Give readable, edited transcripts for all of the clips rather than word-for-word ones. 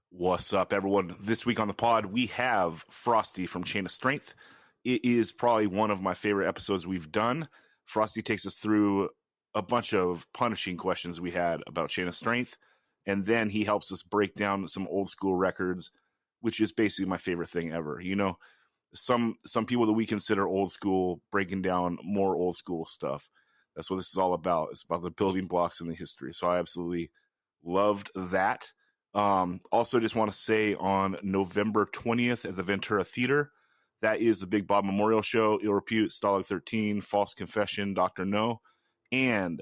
What's up, everyone? This week on the pod, we have Frosty from Chain of Strength. It is probably one of my favorite episodes we've done. Frosty takes us through a bunch of punishing questions we had about Chain of Strength, and then he helps us break down some old school records, which is basically my favorite thing ever. You know, some people that we consider old school, breaking down more old school stuff. That's what this is all about. It's about the building blocks in the history. So I absolutely loved that. Also, just want to say on November 20th at the Ventura Theater, that is the Big Bob Memorial Show. Ill Repute, Stalag 13, False Confession, Dr. No. And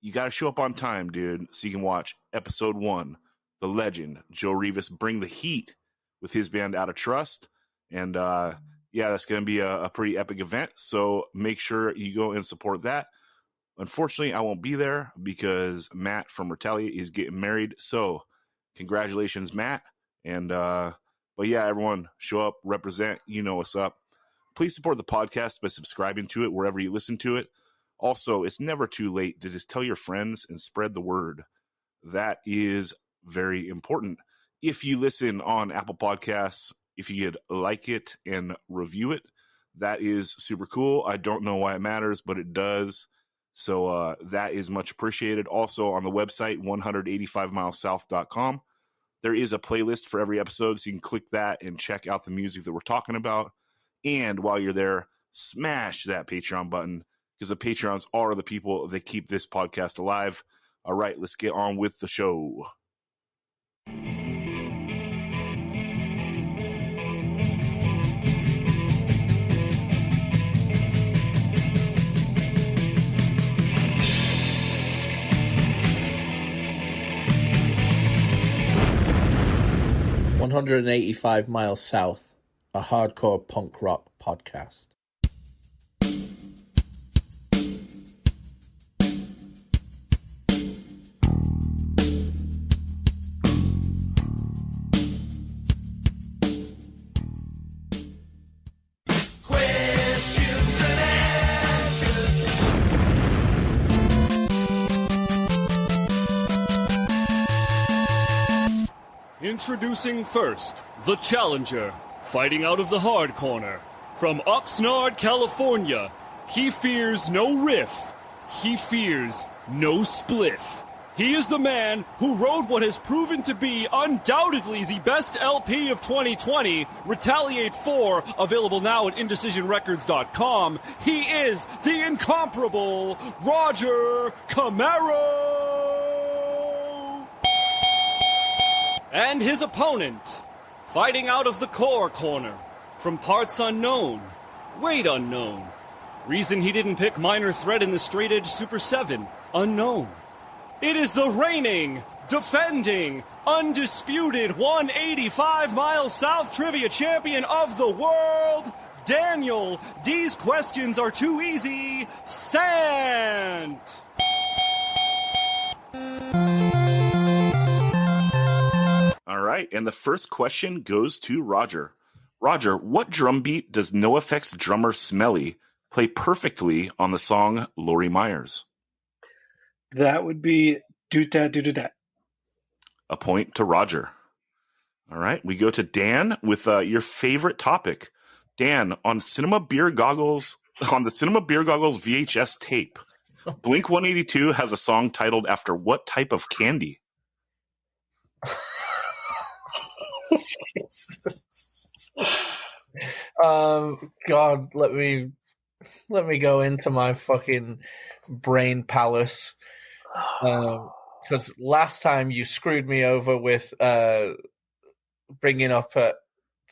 you got to show up on time, dude, so you can watch episode 1, the legend, Joe Rivas, bring the heat with his band Out of Trust. And yeah, that's going to be a pretty epic event. So make sure you go and support that. Unfortunately, I won't be there because Matt from Retaliate is getting married. So congratulations, Matt. And but yeah, everyone, show up, represent, you know what's up. Please support the podcast by subscribing to it wherever you listen to it. Also, it's never too late to just tell your friends and spread the word. That is very important. If you listen on Apple Podcasts, if you could like it and review it, that is super cool. I don't know why it matters, but it does. So that is much appreciated. Also on the website, 185milessouth.com, there is a playlist for every episode, so you can click that and check out the music that we're talking about. And while you're there, smash that Patreon button, because the Patreons are the people that keep this podcast alive. All right, let's get on with the show. "185 Miles South", a hardcore punk rock podcast. Introducing first, the challenger, fighting out of the hard corner. From Oxnard, California, he fears no riff. He fears no spliff. He is the man who wrote what has proven to be undoubtedly the best LP of 2020, Retaliate 4, available now at indecisionrecords.com. He is the incomparable Roger Camaro! And his opponent, fighting out of the core corner, from parts unknown, weight unknown, reason he didn't pick Minor Threat in the Straight Edge Super 7, unknown. It is the reigning, defending, undisputed 185 Miles South trivia champion of the world, Daniel, these questions are too easy, Sant! All right, and the first question goes to Roger. Roger, what drum beat does NoFX drummer Smelly play perfectly on the song Lori Myers? That would be do-da-do-da-da. A point to Roger. All right, we go to Dan with your favorite topic. Dan, on the Cinema Beer Goggles VHS tape, Blink-182 has a song titled after what type of candy? God, let me go into my fucking brain palace. Because last time you screwed me over with bringing up a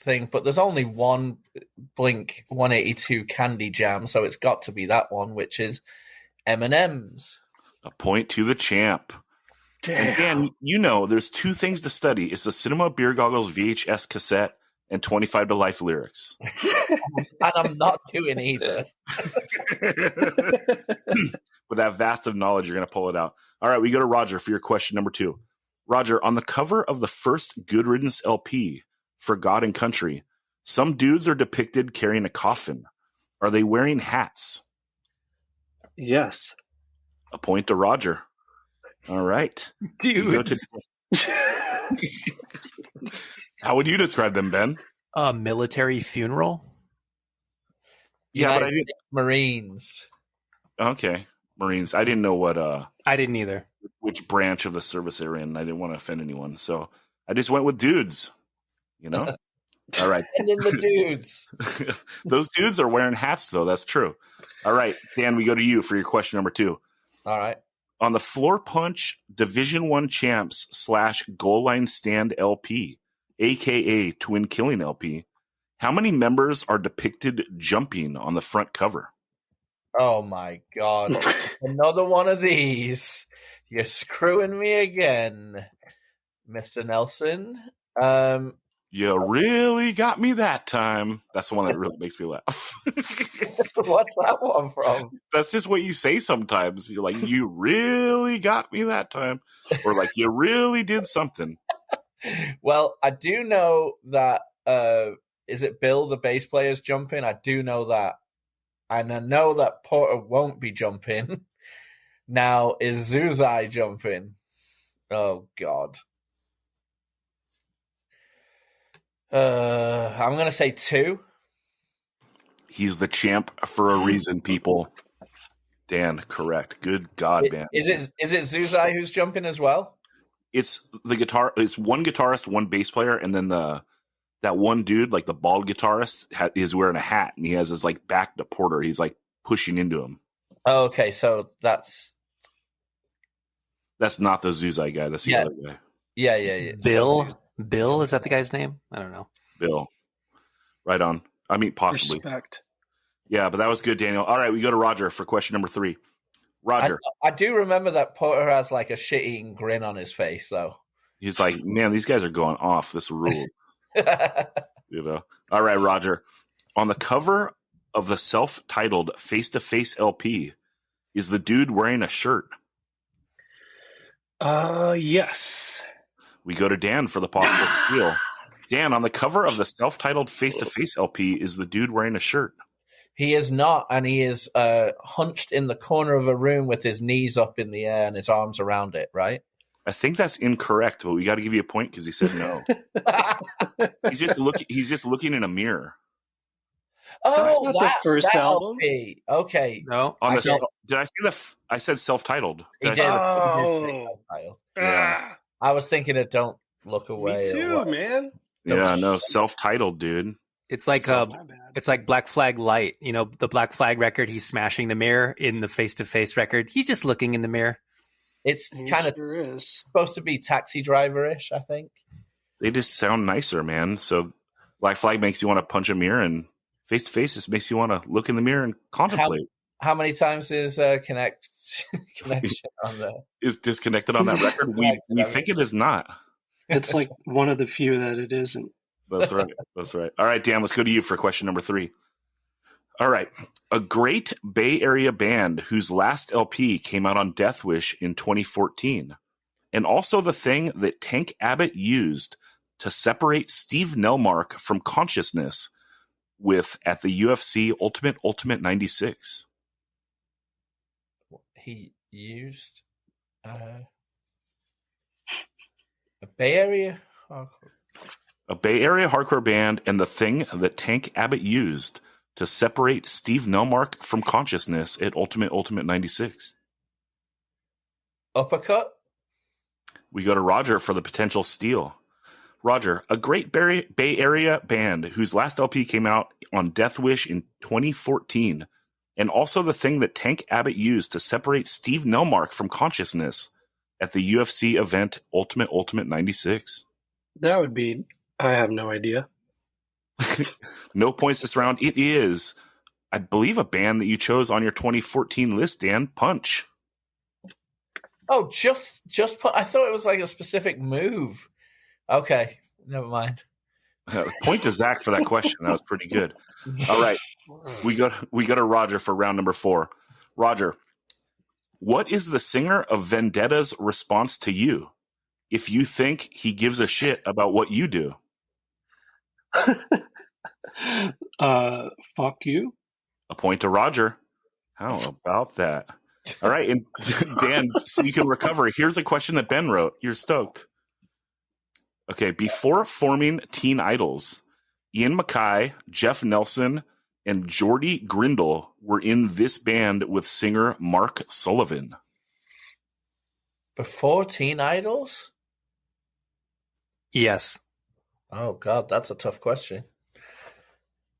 thing, but there's only one Blink 182 candy jam, so it's got to be that one, which is M&M's. A point to the champ. Damn. And Dan, you know, there's two things to study. It's the Cinema Beer Goggles VHS cassette and 25 to Life lyrics. And I'm not doing either. With that vast of knowledge, you're going to pull it out. All right, we go to Roger for your question number 2. Roger, on the cover of the first Good Riddance LP, For God and Country, some dudes are depicted carrying a coffin. Are they wearing hats? Yes. A point to Roger. All right. Dudes. How would you describe them, Ben? A military funeral. Yeah, but I United didn't. States Marines. Okay, Marines. I didn't know what I didn't either. which branch of the service they're in. I didn't want to offend anyone, so I just went with dudes. You know. All right. And then the dudes. Those dudes are wearing hats, though. That's true. All right, Dan, we go to you for your question number 2. All right. On the Floor Punch Division I Champs / Goal Line Stand LP, a.k.a. Twin Killing LP, how many members are depicted jumping on the front cover? Oh, my God. Another one of these. You're screwing me again, Mr. Nelson. You really got me that time. That's the one that really makes me laugh. What's that one from? That's just what you say sometimes. You're like, you really got me that time. Or like, you really did something. Well, I do know that, is it Bill, the bass player, is jumping? I do know that. And I know that Porter won't be jumping. Now, is Zuzai jumping? Oh, God. I'm going to say 2. He's the champ for a reason, people. Dan, correct. Good God, man. Is it Zuzai who's jumping as well? It's the guitar. It's one guitarist, one bass player, and then that one dude, like the bald guitarist, is wearing a hat, and he has his like back to Porter. He's like pushing into him. Oh, okay, so that's not the Zuzai guy. That's the other guy. Yeah. Bill, is that the guy's name? I don't know. Bill. Right on. I mean, possibly. Respect. Yeah, but that was good, Daniel. All right, we go to Roger for question number 3. Roger. I do remember that Porter has like a shit-eating grin on his face, though. He's like, man, these guys are going off this rule. You know. All right, Roger. On the cover of the self-titled Face-to-Face LP, is the dude wearing a shirt? Yes. We go to Dan for the possible steal. Dan, on the cover of the self-titled Face-to-Face LP, is the dude wearing a shirt? He is not, and he is hunched in the corner of a room with his knees up in the air and his arms around it, right? I think that's incorrect, but we got to give you a point because he said no. He's just looking in a mirror. That's not the first album. LP. Okay. No. Did I say I said self-titled? He Did did. I say- Oh. Yeah. I was thinking of Don't Look Away. Me too, man. Yeah, no, self-titled, dude. It's like My bad. it's like Black Flag Light. You know, the Black Flag record. He's smashing the mirror. In the Face to Face record, he's just looking in the mirror. It's He kind of sure is. supposed to be Taxi Driver-ish, I think. They just sound nicer, man. So Black Flag makes you want to punch a mirror, and Face to Face just makes you want to look in the mirror and contemplate. How many times is connection on there? Is disconnected on that record? We think it is not. It's like one of the few that it isn't. That's right. That's right. All right, Dan, let's go to you for question number 3. All right. A great Bay Area band whose last LP came out on Death Wish in 2014, and also the thing that Tank Abbott used to separate Steve Nelmark from consciousness with at the UFC Ultimate 96. He used a Bay Area hardcore. A Bay Area hardcore band and the thing that Tank Abbott used to separate Steve Nelmark from consciousness at Ultimate 96. Uppercut? We go to Roger for the potential steal. Roger, a great Bay Area band whose last LP came out on Death Wish in 2014, and also the thing that Tank Abbott used to separate Steve Nelmark from consciousness at the UFC event Ultimate 96. That would be, I have no idea. No points this round. It is, I believe, a band that you chose on your 2014 list, Dan. Punch. Oh, just I thought it was like a specific move. Okay, never mind. Point to Zach for that question. That was pretty good. All right, we go to Roger for round number 4. Roger, what is the singer of Vendetta's response to you if you think he gives a shit about what you do? Fuck you. A point to Roger. How about that? All right, and Dan, so you can recover. Here's a question that Ben wrote. You're stoked. Okay, before forming Teen Idols, Ian MacKaye, Jeff Nelson, and Jordy Grindle were in this band with singer Mark Sullivan. Before Teen Idols? Yes. Oh, God, that's a tough question.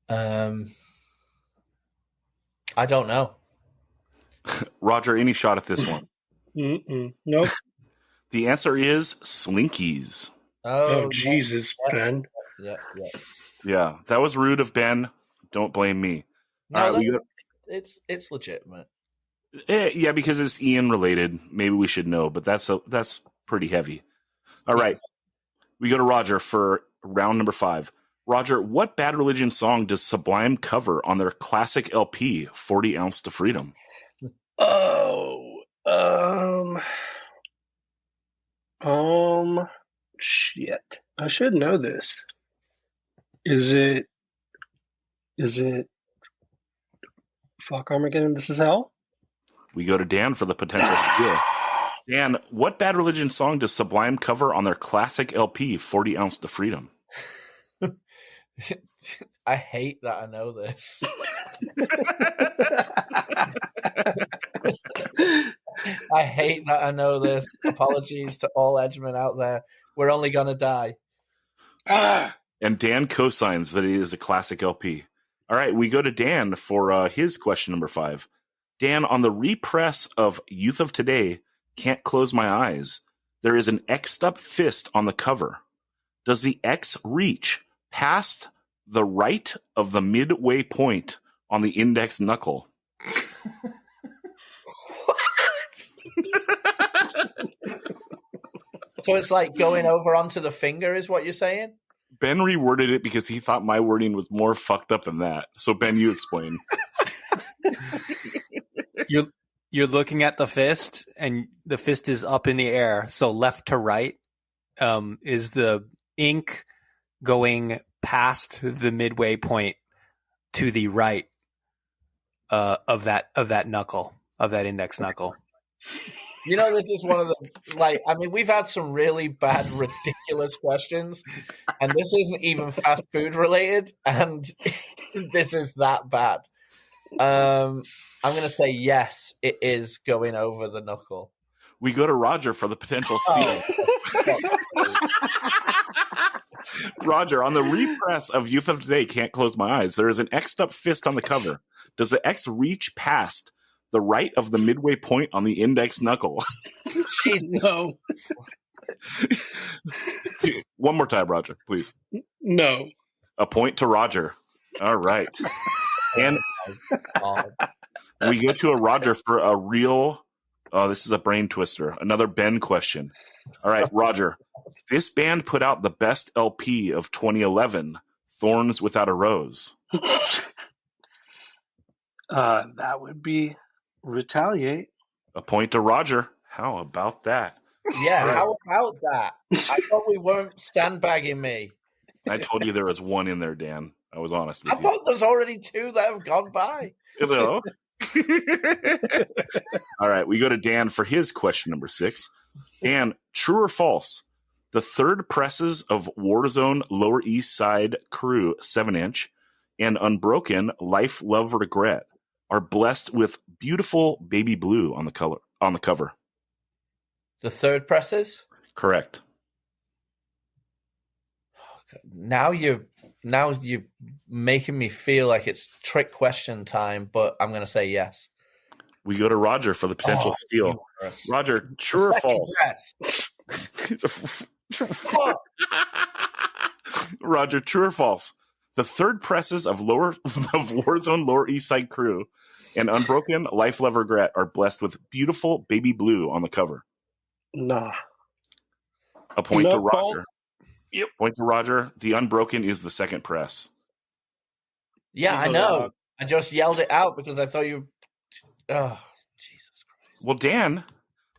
I don't know. Roger, any shot at this one? Nope. The answer is Slinkies. Oh, Jesus, Ben. Yeah. Yeah, that was rude of Ben. Don't blame me. No, it's legitimate. Yeah, because it's Ian related. Maybe we should know, but that's pretty heavy. All right. We go to Roger for round number 5. Roger, what Bad Religion song does Sublime cover on their classic LP, 40 Ounce to Freedom? Shit. I should know this. Is it Fuck Armageddon, This Is Hell? We go to Dan for the potential steal. Dan, what Bad Religion song does Sublime cover on their classic LP, 40 Ounce to Freedom? I hate that I know this. I hate that I know this. Apologies to all Edgemen out there. We're only gonna die. And Dan cosigns that it is a classic LP. All right, we go to Dan for his question number 5. Dan, on the repress of Youth of Today, Can't Close My Eyes, there is an X'd up fist on the cover. Does the X reach past the right of the midway point on the index knuckle? So it's like going over onto the finger, is what you're saying? Ben reworded it because he thought my wording was more fucked up than that. So, Ben, you explain. You're looking at the fist, and the fist is up in the air. So left to right is the ink going past the midway point to the right of that knuckle, of that index knuckle. You know, this is one of the, we've had some really bad, ridiculous questions, and this isn't even fast food related, and this is that bad. I'm going to say yes, it is going over the knuckle. We go to Roger for the potential steal. Roger, on the repress of Youth of Today, Can't Close My Eyes, there is an X'd up fist on the cover. Does the X reach past the right of the midway point on the index knuckle? No. One more time, Roger, please. No. A point to Roger. All right. And we go to a Roger for a real, this is a brain twister, another Ben question. All right, Roger. This band put out the best LP of 2011, Thorns Without a Rose. That would be Retaliate. A point to Roger. How about that? Yeah, how about that? I thought we weren't sandbagging me. I told you there was one in there, Dan. I was honest with you. I thought there's already 2 that have gone by. You know? All right, we go to Dan for his question number 6. Dan, true or false? The third presses of Warzone Lower East Side Crew 7-inch and Unbroken Life, Love, Regret are blessed with beautiful baby blue on the cover. The third presses? Correct. Now you're making me feel like it's trick question time, but I'm going to say yes. We go to Roger for the potential steal. Roger, true or false? Roger, true or false? The third presses of Warzone Lower East Side Crew and Unbroken Life, Love, Regret are blessed with beautiful baby blue on the cover. Nah. A point to Roger. Fault. Yep. Point to Roger. The Unbroken is the second press. Yeah, I know. I just yelled it out because I thought you. Oh, Jesus Christ. Well, Dan,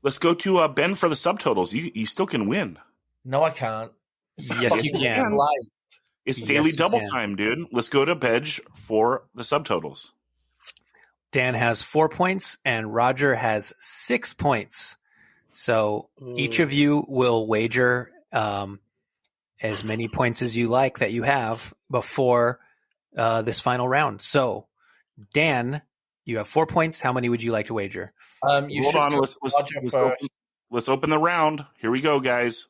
let's go to Ben for the subtotals. You still can win. No, I can't. Yes, you can. It's daily double time, dude. Let's go to Bedge for the subtotals. Dan has 4 points and Roger has 6 points. So each of you will wager as many points as you like that you have before this final round. So, Dan, you have 4 points. How many would you like to wager? Hold on. Let's open the round. Here we go, guys.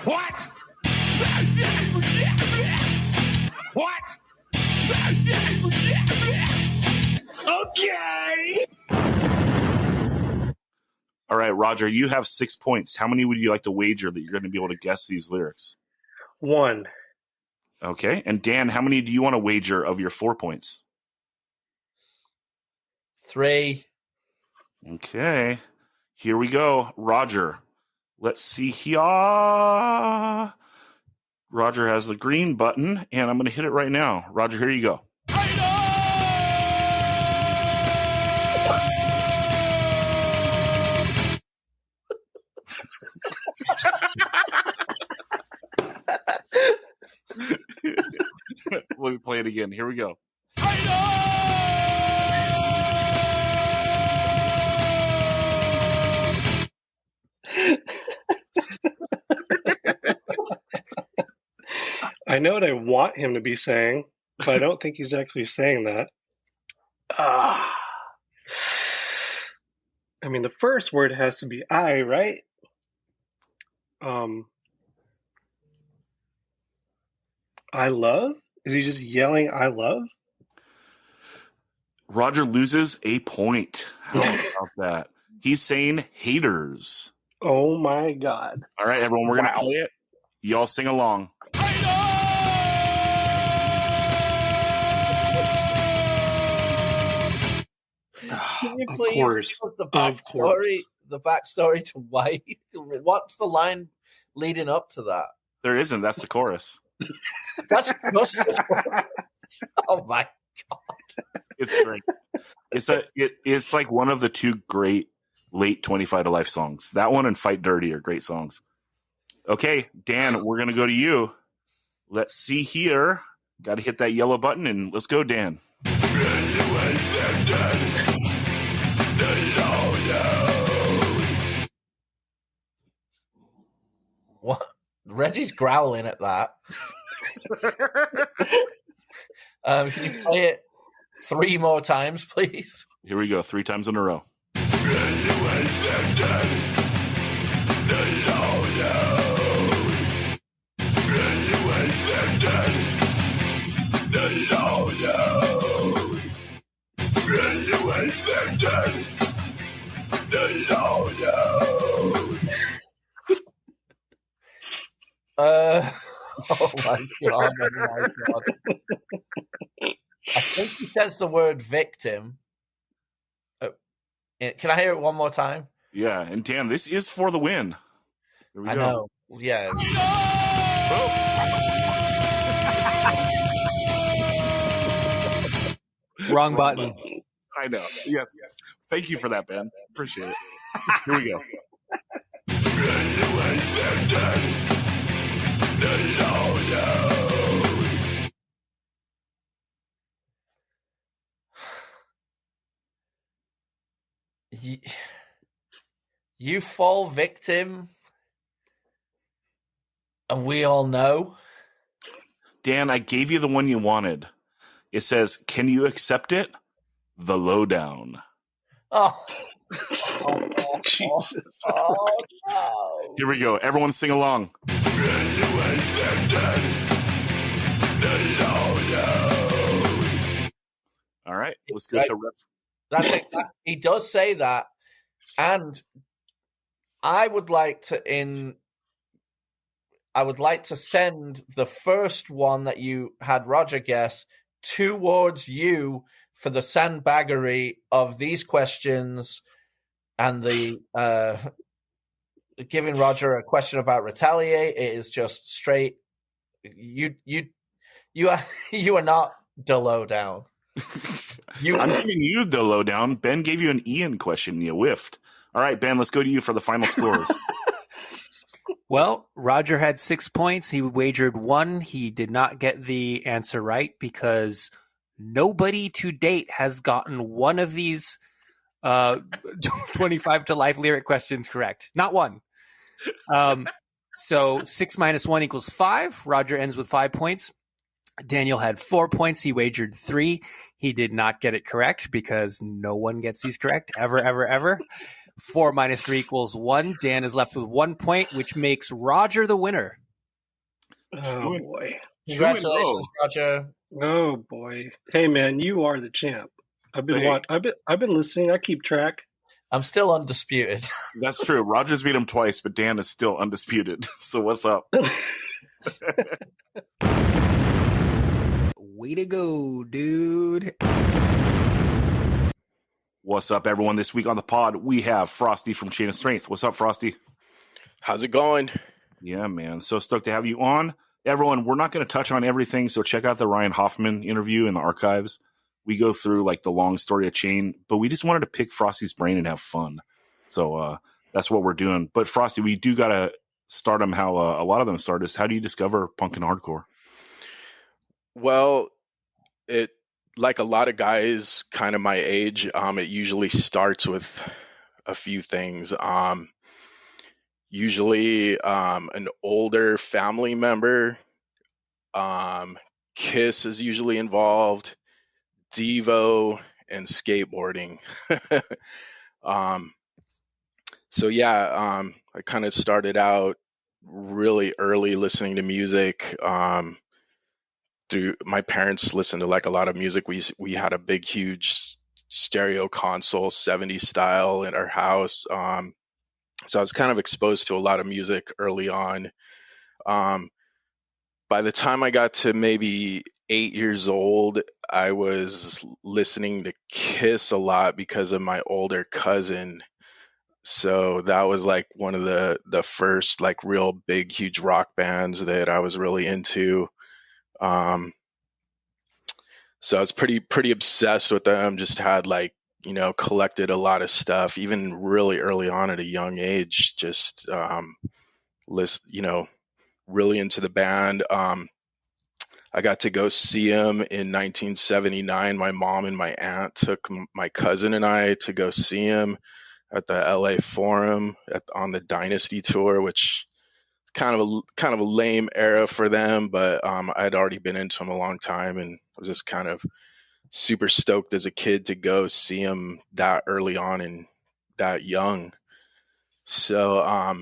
What? What? Okay. All right, Roger, you have 6 points. How many would you like to wager that you're going to be able to guess these lyrics? 1. Okay. And Dan, how many do you want to wager of your 4 points? 3. Okay. Here we go. Roger. Let's see here. Roger has the green button, and I'm going to hit it right now. Roger, here you go. Let me play it again. Here we go. I know what I want him to be saying, but I don't think he's actually saying that. I mean, the first word has to be I, right? I love? Is he just yelling I love? Roger loses a point. How about that? He's saying haters. Oh my God. All right, everyone, we're going to play it. Y'all sing along. Can you Of please course. give us Of course. the backstory to why? What's the line leading up to that? There isn't. That's the chorus. That's just oh my God! It's great. It's like one of the 2 great late 25 to life songs. That one and Fight Dirty are great songs. Okay, Dan, we're going to go to you. Let's see here. Got to hit that yellow button, and let's go, Dan. What? Reggie's growling at that. Can you play it 3 more times, please? Here we go, 3 times in a row. Oh my God! Oh my God! I think he says the word victim. Can I hear it one more time? Yeah, and Dan, this is for the win. Here we I go. know. Yeah. Wrong button. I know. Yes. Thank you for that, Ben. Appreciate it. Here we go. You fall victim, and we all know. Dan, I gave you the one you wanted. It says, "Can you accept it?" The lowdown. Oh. Jesus. Oh, no. Here we go. Everyone sing along. All right. Let's go to ref. That's it. He does say that. And I would like to send the first one that you had Roger guess towards you for the sandbaggery of these questions and the giving Roger a question about retaliate. It is just straight. You are not the lowdown. I'm giving you the lowdown. Ben gave you an Ian question. You whiffed. All right, Ben, let's go to you for the final scores. Well, Roger had 6 points. He wagered 1. He did not get the answer right because nobody to date has gotten one of these 25 to life lyric questions correct. Not one. So 6 minus 1 equals 5. Roger ends with 5 points. Daniel had 4 points. He wagered 3. He did not get it correct because no one gets these correct ever, ever, ever. 4 minus 3 equals 1. Dan is left with 1 point, which makes Roger the winner. Oh boy. Congratulations, Roger. Oh boy. Hey man, you are the champ. I've been listening. I keep track. I'm still undisputed. That's true. Roger's beat him twice, but Dan is still undisputed. So what's up? Way to go, dude. What's up, everyone? This week on the pod, we have Frosty from Chain of Strength. What's up, Frosty? How's it going? Yeah, man. So stoked to have you on. Everyone, we're not going to touch on everything, so check out the Ryan Hoffman interview in the archives. We go through like the long story of Chain, but we just wanted to pick Frosty's brain and have fun. So that's what we're doing. But Frosty, we do got to start them how a lot of them start is how do you discover punk and hardcore? Well, it like a lot of guys kind of my age, it usually starts with a few things. Usually an older family member. Kiss is usually involved. Devo and skateboarding. So yeah, I kind of started out really early listening to music. Through my parents listened to like a lot of music. We had a big, huge stereo console, 70s style in our house. So I was kind of exposed to a lot of music early on. By the time I got to maybe 8 years old, I was listening to Kiss a lot because of my older cousin. So that was like one of the first like real big, huge rock bands that I was really into. So I was pretty obsessed with them. Just had like, collected a lot of stuff, even really early on at a young age, just, really into the band. I got to go see him in 1979. My mom and my aunt took my cousin and I to go see him at the LA Forum on the Dynasty tour, which kind of a lame era for them, but I'd already been into him a long time, and I was just kind of super stoked as a kid to go see him that early on and that young. So I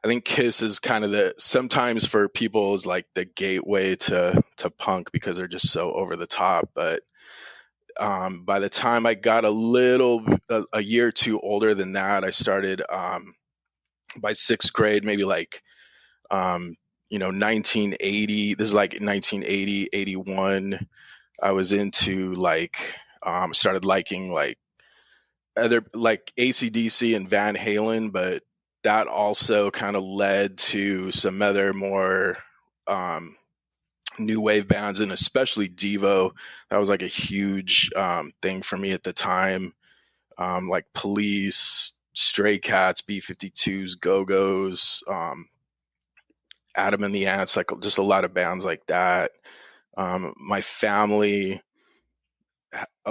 think Kiss is kind of sometimes for people is like the gateway to punk because they're just so over the top. But by the time I got a year or two older than that, I started by sixth grade, maybe like 1980. This is like 1980, 81. I was into like started liking like other like AC/DC and Van Halen, but that also kind of led to some other more new wave bands, and especially Devo. That was like a huge thing for me at the time. Like Police, Stray Cats, B-52s, Go-Go's, Adam and the Ants, like just a lot of bands like that. My family,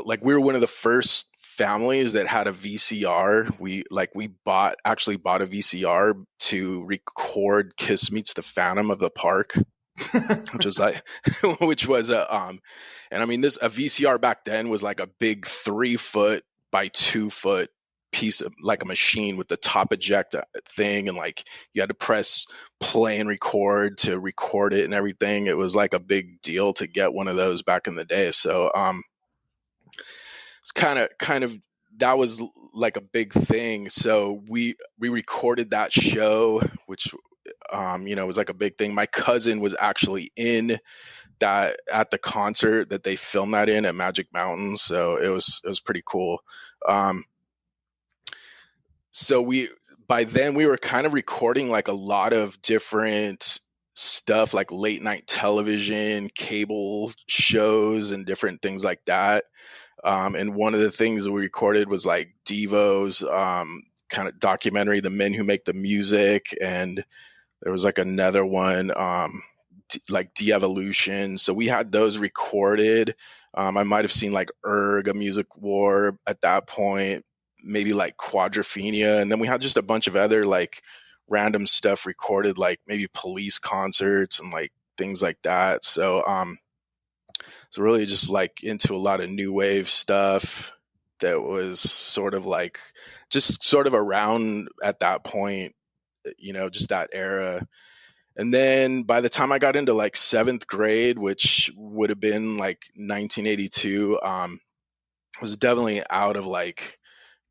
like we were one of the first families that had a VCR. We actually bought a VCR to record Kiss Meets the Phantom of the Park, which was and I mean a VCR back then was like a big 3-foot by 2-foot piece of like a machine with the top eject thing, and like you had to press play and record to record it and everything. It was like a big deal to get one of those back in the day. So it's kind of that was like a big thing. So we recorded that show, which was like a big thing. My cousin was actually in that at the concert that they filmed that in at Magic Mountain, so it was pretty cool. So by then we were kind of recording like a lot of different stuff, like late night television, cable shows, and different things like that. And one of the things we recorded was like Devo's kind of documentary, The Men Who Make the Music, and there was like another one like De-Evolution. So we had those recorded. I might have seen like Erg, A Music War at that point, maybe like Quadrophenia, and then we had just a bunch of other like random stuff recorded, like maybe Police concerts and like things like that. So so really just like into a lot of new wave stuff that was sort of like just sort of around at that point, just that era. And then by the time I got into like 7th grade, which would have been like 1982, I was definitely out of like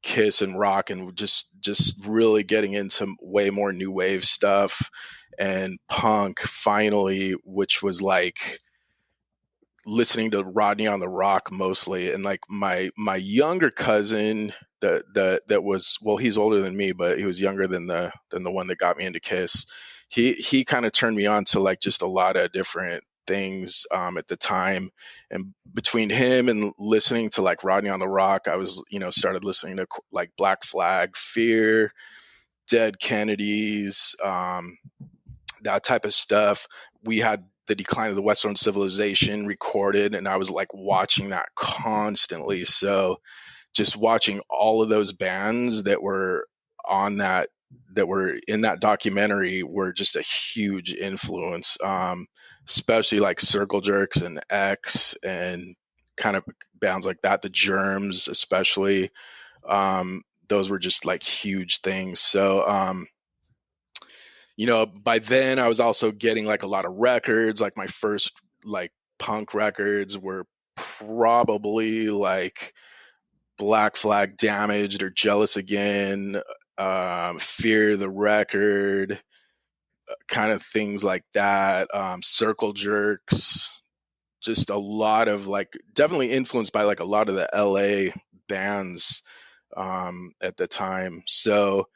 Kiss and rock and just really getting into way more new wave stuff and punk finally, which was like listening to Rodney on the Rock mostly. And like my younger cousin that was, well, he's older than me, but he was younger than the one that got me into Kiss. He kind of turned me on to like just a lot of different things at the time. And between him and listening to like Rodney on the Rock, I was, started listening to like Black Flag, Fear, Dead Kennedys, that type of stuff. We had The Decline of the Western Civilization recorded, and I was like watching that constantly. So just watching all of those bands that were on that were in that documentary were just a huge influence, especially like Circle Jerks and X and kind of bands like that, the Germs especially. Those were just like huge things. So by then I was also getting like a lot of records. Like my first like punk records were probably like Black Flag, Damaged, or Jealous Again, Fear the Record, kind of things like that. Circle Jerks, just a lot of like, definitely influenced by like a lot of the LA bands at the time. So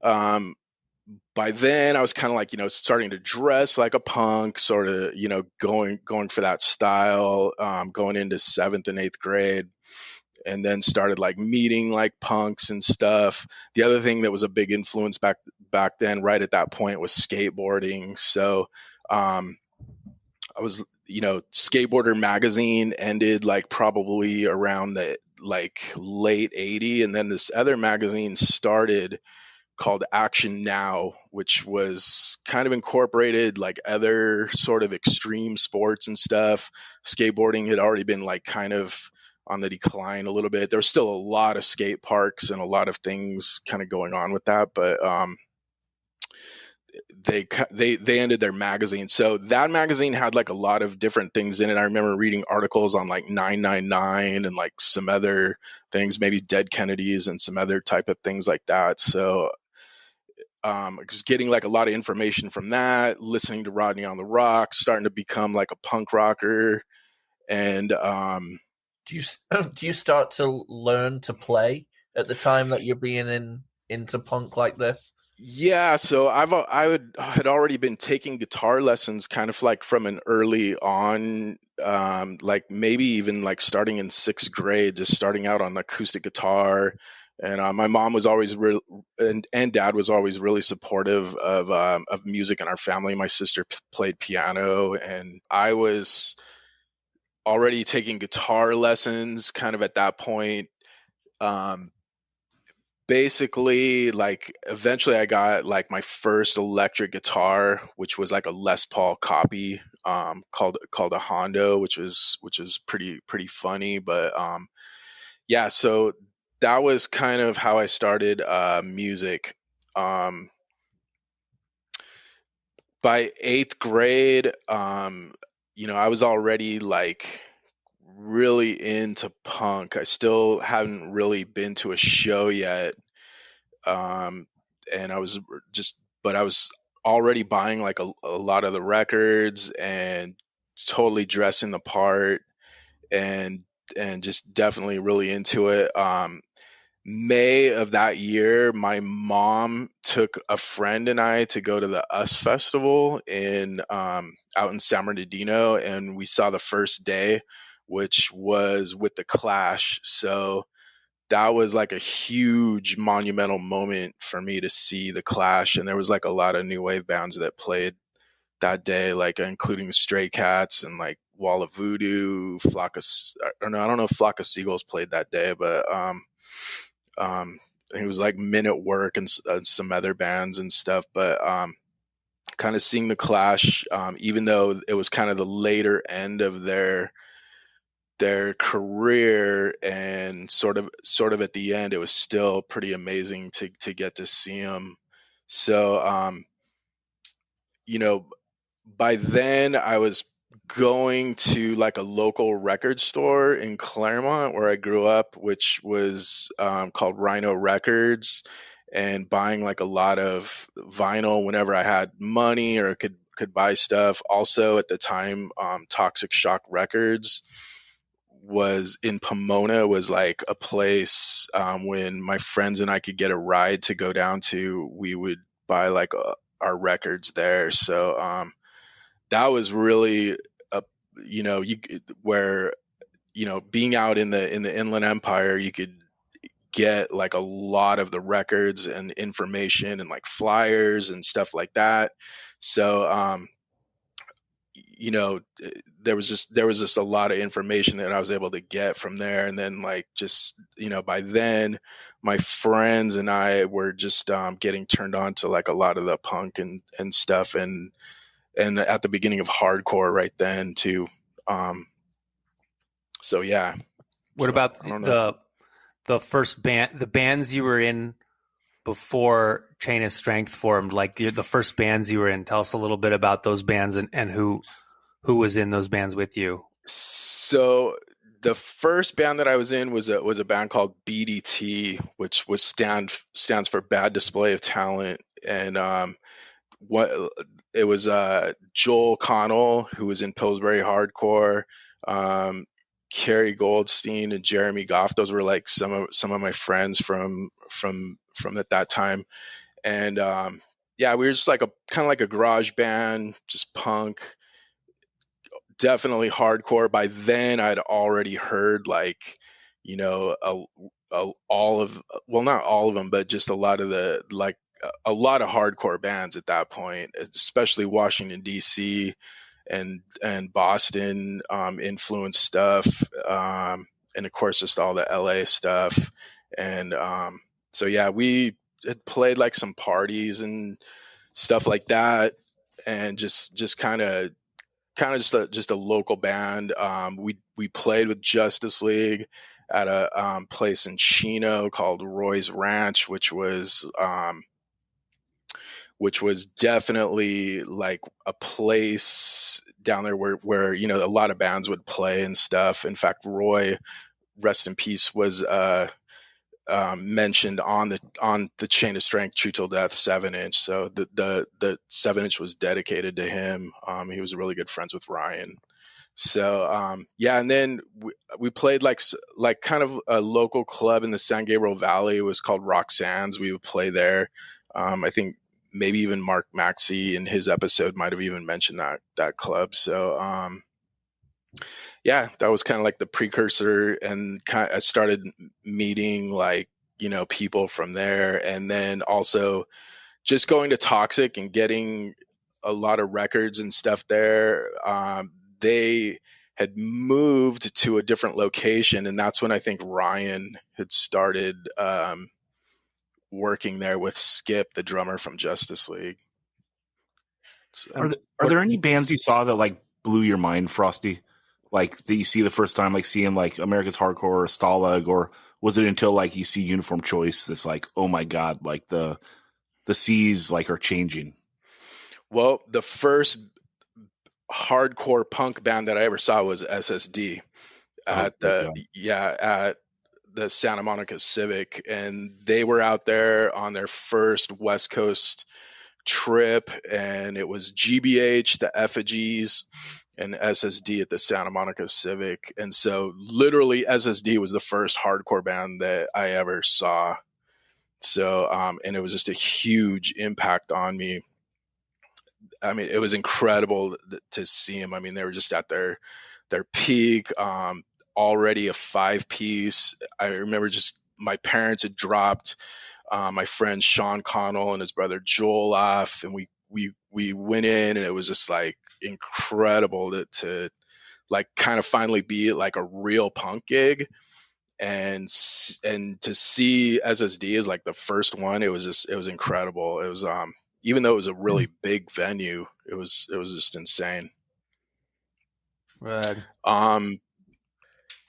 by then I was kind of like, starting to dress like a punk, sort of, going for that style, going into 7th and 8th grade, and then started like meeting like punks and stuff. The other thing that was a big influence back then, right at that point, was skateboarding. So I was, Skateboarder magazine ended like probably around the like late 80, and then this other magazine started called Action Now, which was kind of incorporated like other sort of extreme sports and stuff. Skateboarding had already been like kind of on the decline a little bit. There was still a lot of skate parks and a lot of things kind of going on with that, but they ended their magazine. So that magazine had like a lot of different things in it. I remember reading articles on like 999 and like some other things, maybe Dead Kennedys and some other type of things like that. So just getting like a lot of information from that, listening to Rodney on the Rock, starting to become like a punk rocker. And do you start to learn to play at the time that you're being into punk like this? Yeah, so had already been taking guitar lessons kind of like from an early on, like maybe even like starting in 6th grade, just starting out on acoustic guitar. And my mom was always and dad was always really supportive of music in our family. My sister played piano, and I was already taking guitar lessons kind of at that point. Basically, like eventually I got like my first electric guitar, which was like a Les Paul copy, called a Hondo, which was pretty funny. But yeah, so that was kind of how I started music. By 8th grade, I was already like really into punk. I still hadn't really been to a show yet. And I was but I was already buying like a lot of the records and totally dressing the part and just definitely really into it. May of that year, my mom took a friend and I to go to the US Festival out in San Bernardino, and we saw the first day, which was with the Clash. So that was like a huge monumental moment for me to see the Clash, and there was like a lot of new wave bands that played that day, like including Stray Cats and like Wall of Voodoo, I don't know if Flock of Seagulls played that day, but he was like Men at Work and some other bands and stuff. But kind of seeing the Clash, even though it was kind of the later end of their career and sort of at the end, it was still pretty amazing to get to see them. So by then I was going to like a local record store in Claremont where I grew up, which was called Rhino Records, and buying like a lot of vinyl whenever I had money or could buy stuff. Also at the time, Toxic Shock Records was in Pomona, was like a place when my friends and I could get a ride to go down to, we would buy like our records there. So that was really where being out in the Inland Empire, you could get like a lot of the records and information and like flyers and stuff like that. So there was just a lot of information that I was able to get from there. And then like just by then my friends and I were just getting turned on to like a lot of the punk and stuff, and at the beginning of hardcore right then too. So yeah. What about the first band, the bands you were in before Chain of Strength formed, like the first bands you were in? Tell us a little bit about those bands and who was in those bands with you. So the first band that I was in was a band called BDT, which stands for Bad Display of Talent. And it was Joel Connell, who was in Pillsbury Hardcore, Kerry Goldstein and Jeremy Goff. Those were like some of my friends from at that time. And we were just like kind of like a garage band, just punk, definitely hardcore. By then I'd already heard like all of, well, not all of them, but just a lot of a lot of hardcore bands at that point, especially Washington DC and Boston influenced stuff, and of course just all the LA stuff. And so yeah, we had played like some parties and stuff like that, and just kind of just a local band. We played with Justice League at a place in Chino called Roy's Ranch, which was definitely like a place down there where a lot of bands would play and stuff. In fact, Roy, rest in peace, was mentioned on the Chain of Strength True Till Death 7-inch. So the 7-inch was dedicated to him. He was really good friends with Ryan. So and then we played like kind of a local club in the San Gabriel Valley. It was called Roxanne's. We would play there. I think maybe even Mark Maxey in his episode might have even mentioned that club. So that was kind of like the precursor, and I started meeting like people from there, and then also just going to Toxic and getting a lot of records and stuff there. They had moved to a different location, and that's when I think Ryan had started working there with Skip, the drummer from Justice League. So, are there any bands you saw that like blew your mind, Frosty? Like that you see the first time, like seeing like America's Hardcore or Stalag, or was it until like you see Uniform Choice that's like, oh my god, like the seas like are changing? Well, the first hardcore punk band that I ever saw was SSD at the Santa Monica Civic, and they were out there on their first West Coast trip, and it was GBH, the Effigies, and SSD at the Santa Monica Civic. And so literally SSD was the first hardcore band that I ever saw. So and it was just a huge impact on me. I mean, it was incredible to see them. I mean, they were just at their peak, already a 5-piece. I remember just my parents had dropped my friend Sean Connell and his brother Joel off, and we went in, and it was just like incredible to like kind of finally be like a real punk gig. and to see SSD as like the first one, it was incredible. It was even though it was a really big venue, it was just insane. Right.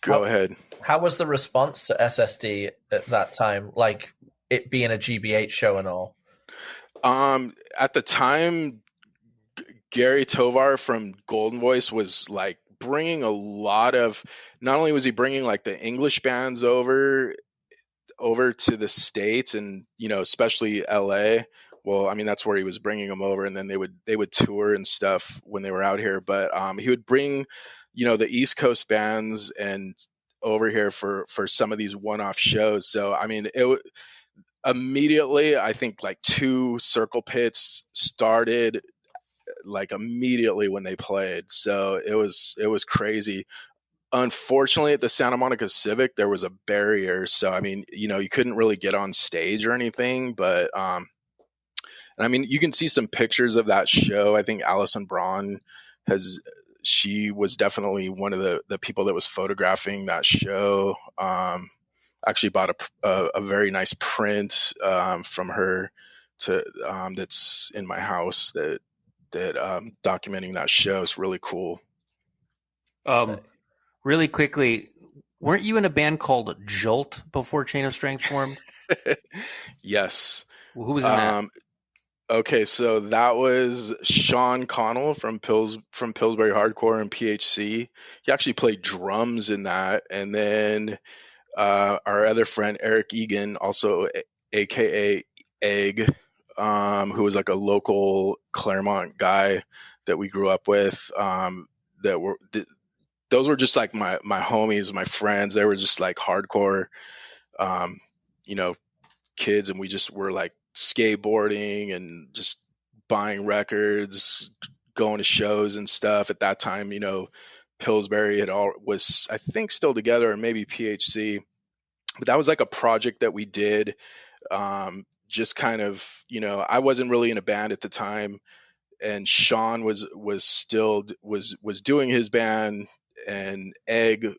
Go ahead. How was the response to SSD at that time? Like it being a GBH show and all. At the time, Gary Tovar from Golden Voice was like bringing a lot of. Not only was he bringing like the English bands over to the States, and especially LA. Well, I mean that's where he was bringing them over, and then they would tour and stuff when they were out here. But he would bring the East Coast bands and over here for some of these one-off shows. So I mean immediately, I think like 2 circle pits started like immediately when they played. So it was crazy. Unfortunately, at the Santa Monica Civic, there was a barrier. So, I mean, you couldn't really get on stage or anything. But, and I mean, you can see some pictures of that show. I think Alison Braun she was definitely one of the people that was photographing that show. Actually bought a very nice print from her that's in my house that documenting that show. Is really cool. Really quickly, weren't you in a band called Jolt before Chain of Strength formed? Yes. Who was in that? Okay, so that was Sean Connell from Pillsbury Hardcore and PHC. He actually played drums in that, and then our other friend Eric Egan, also AKA Egg, who was like a local Claremont guy that we grew up with. Those were just like my homies, my friends. They were just like hardcore, kids, and we just were like skateboarding and just buying records, going to shows and stuff. At that time, Pillsbury was I think still together, or maybe PHC, but that was like a project that we did. Just kind of, I wasn't really in a band at the time, and Sean was doing his band, and Egg and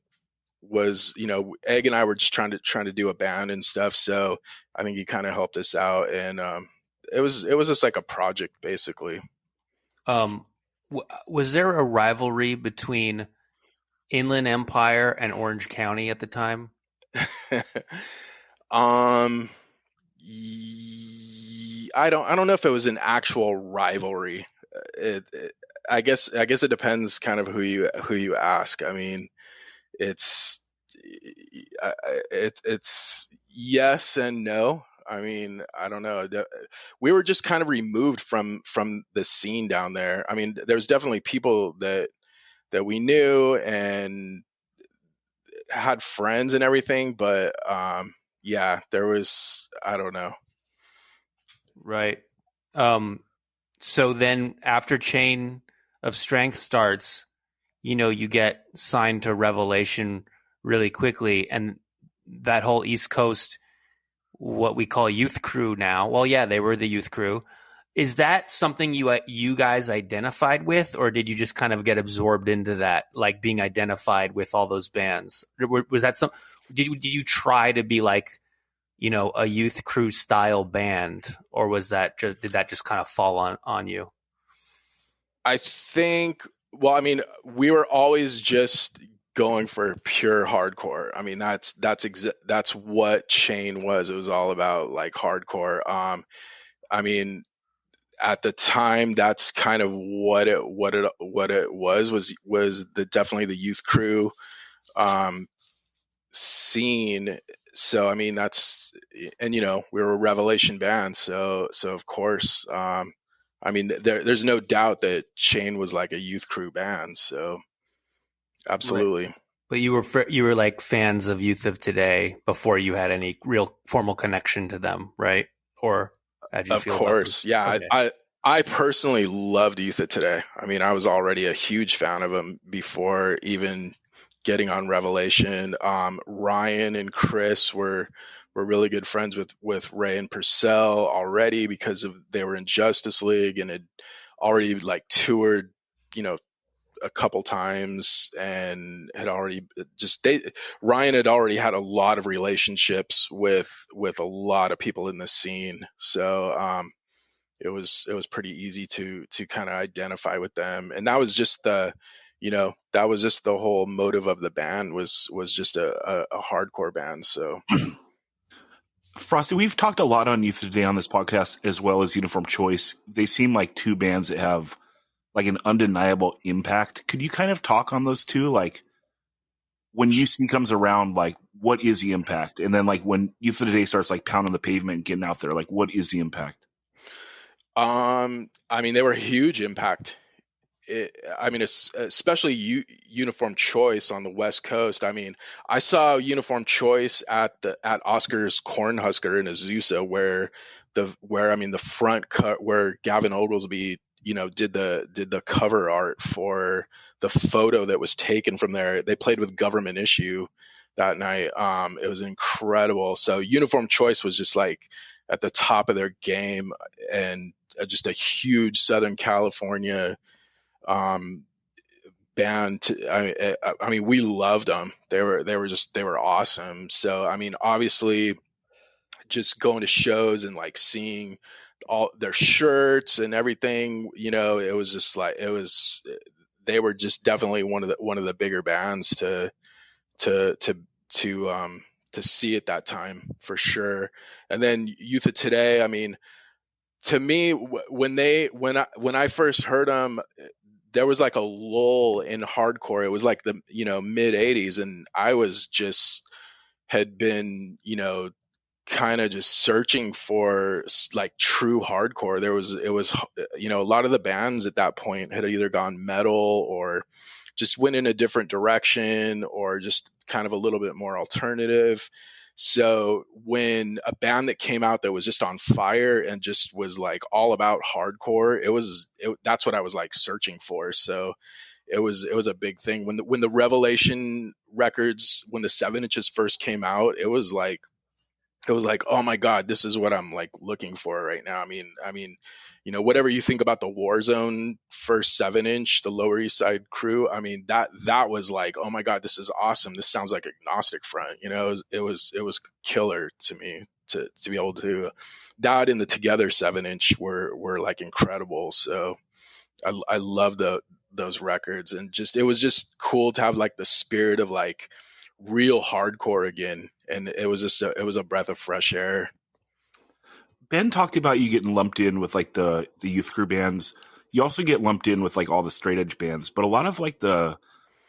I were just trying to do a band and stuff. So I think he kind of helped us out, and it was just like a project basically. Was there a rivalry between Inland Empire and Orange County at the time? I don't know if it was an actual rivalry. I guess it depends kind of who you ask. I mean, it's yes and no. I mean, I don't know. We were just kind of removed from the scene down there. I mean, there's definitely people that we knew and had friends and everything, but yeah, there was, I don't know. Right. So then after Chain of Strength starts, you get signed to Revelation really quickly, and that whole East Coast, what we call youth crew now. Well, yeah, they were the youth crew. Is that something you guys identified with, or did you just kind of get absorbed into that, like being identified with all those bands? Was that did you try to be like, a youth crew style band, or did that just kind of fall on you? I think, well, I mean, we were always just going for pure hardcore. I mean, that's what Chain was. It was all about like hardcore. I mean, at the time, that's kind of what it was definitely the youth crew scene. So I mean, and we were a Revelation band, so of course, I mean, there's no doubt that Chain was like a youth crew band. So absolutely. Right. But you were like fans of Youth of Today before you had any real formal connection to them, right? Or how'd you feel? Of course, yeah. Okay. I personally loved Youth of Today. I mean, I was already a huge fan of them before even getting on Revelation. Ryan and Chris were really good friends with Ray and Purcell already because they were in Justice League and had already like toured, a couple times and had already Ryan had already had a lot of relationships with a lot of people in the scene. So it was pretty easy to kind of identify with them. And that was just the whole motive of the band was just a hardcore band. So Frosty, we've talked a lot on Youth Today on this podcast, as well as Uniform Choice. They seem like two bands that have like an undeniable impact. Could you kind of talk on those two? Like when UC comes around, like what is the impact? And then like when Youth Today starts like pounding the pavement and getting out there, like what is the impact? I mean, they were a huge impact. Especially Uniform Choice on the West Coast. I mean, I saw Uniform Choice at Oscar's Cornhusker in Azusa, where the front cut where Gavin Oglesby, did the cover art for the photo that was taken from there. They played with Government Issue that night. It was incredible. So Uniform Choice was just like at the top of their game, and just a huge Southern California band. I mean, we loved them. They were awesome. So, I mean, obviously just going to shows and like seeing all their shirts and everything, it was just like, they were just definitely one of the bigger bands to see at that time for sure. And then Youth of Today, I mean, to me, when I first heard them, there was like a lull in hardcore. It was like the mid 80s, and I had been kind of just searching for like true hardcore. It was a lot of the bands at that point had either gone metal or just went in a different direction or just kind of a little bit more alternative. So when a band that came out that was just on fire and just was like all about hardcore, that's what I was like searching for. So it was a big thing when the Revelation records, when the 7-inches first came out, it was like, oh my God, this is what I'm like looking for right now. I mean, whatever you think about the Warzone first 7-inch, the Lower East Side Crew, I mean, that was like, oh my God, this is awesome. This sounds like Agnostic Front. It was killer to me to be able to. That and the Together 7-inch were like incredible. So I love those records, and it was just cool to have like the spirit of like real hardcore again. And it was just it was a breath of fresh air. Ben talked about you getting lumped in with like the youth crew bands. You also get lumped in with like all the straight edge bands, but a lot of like the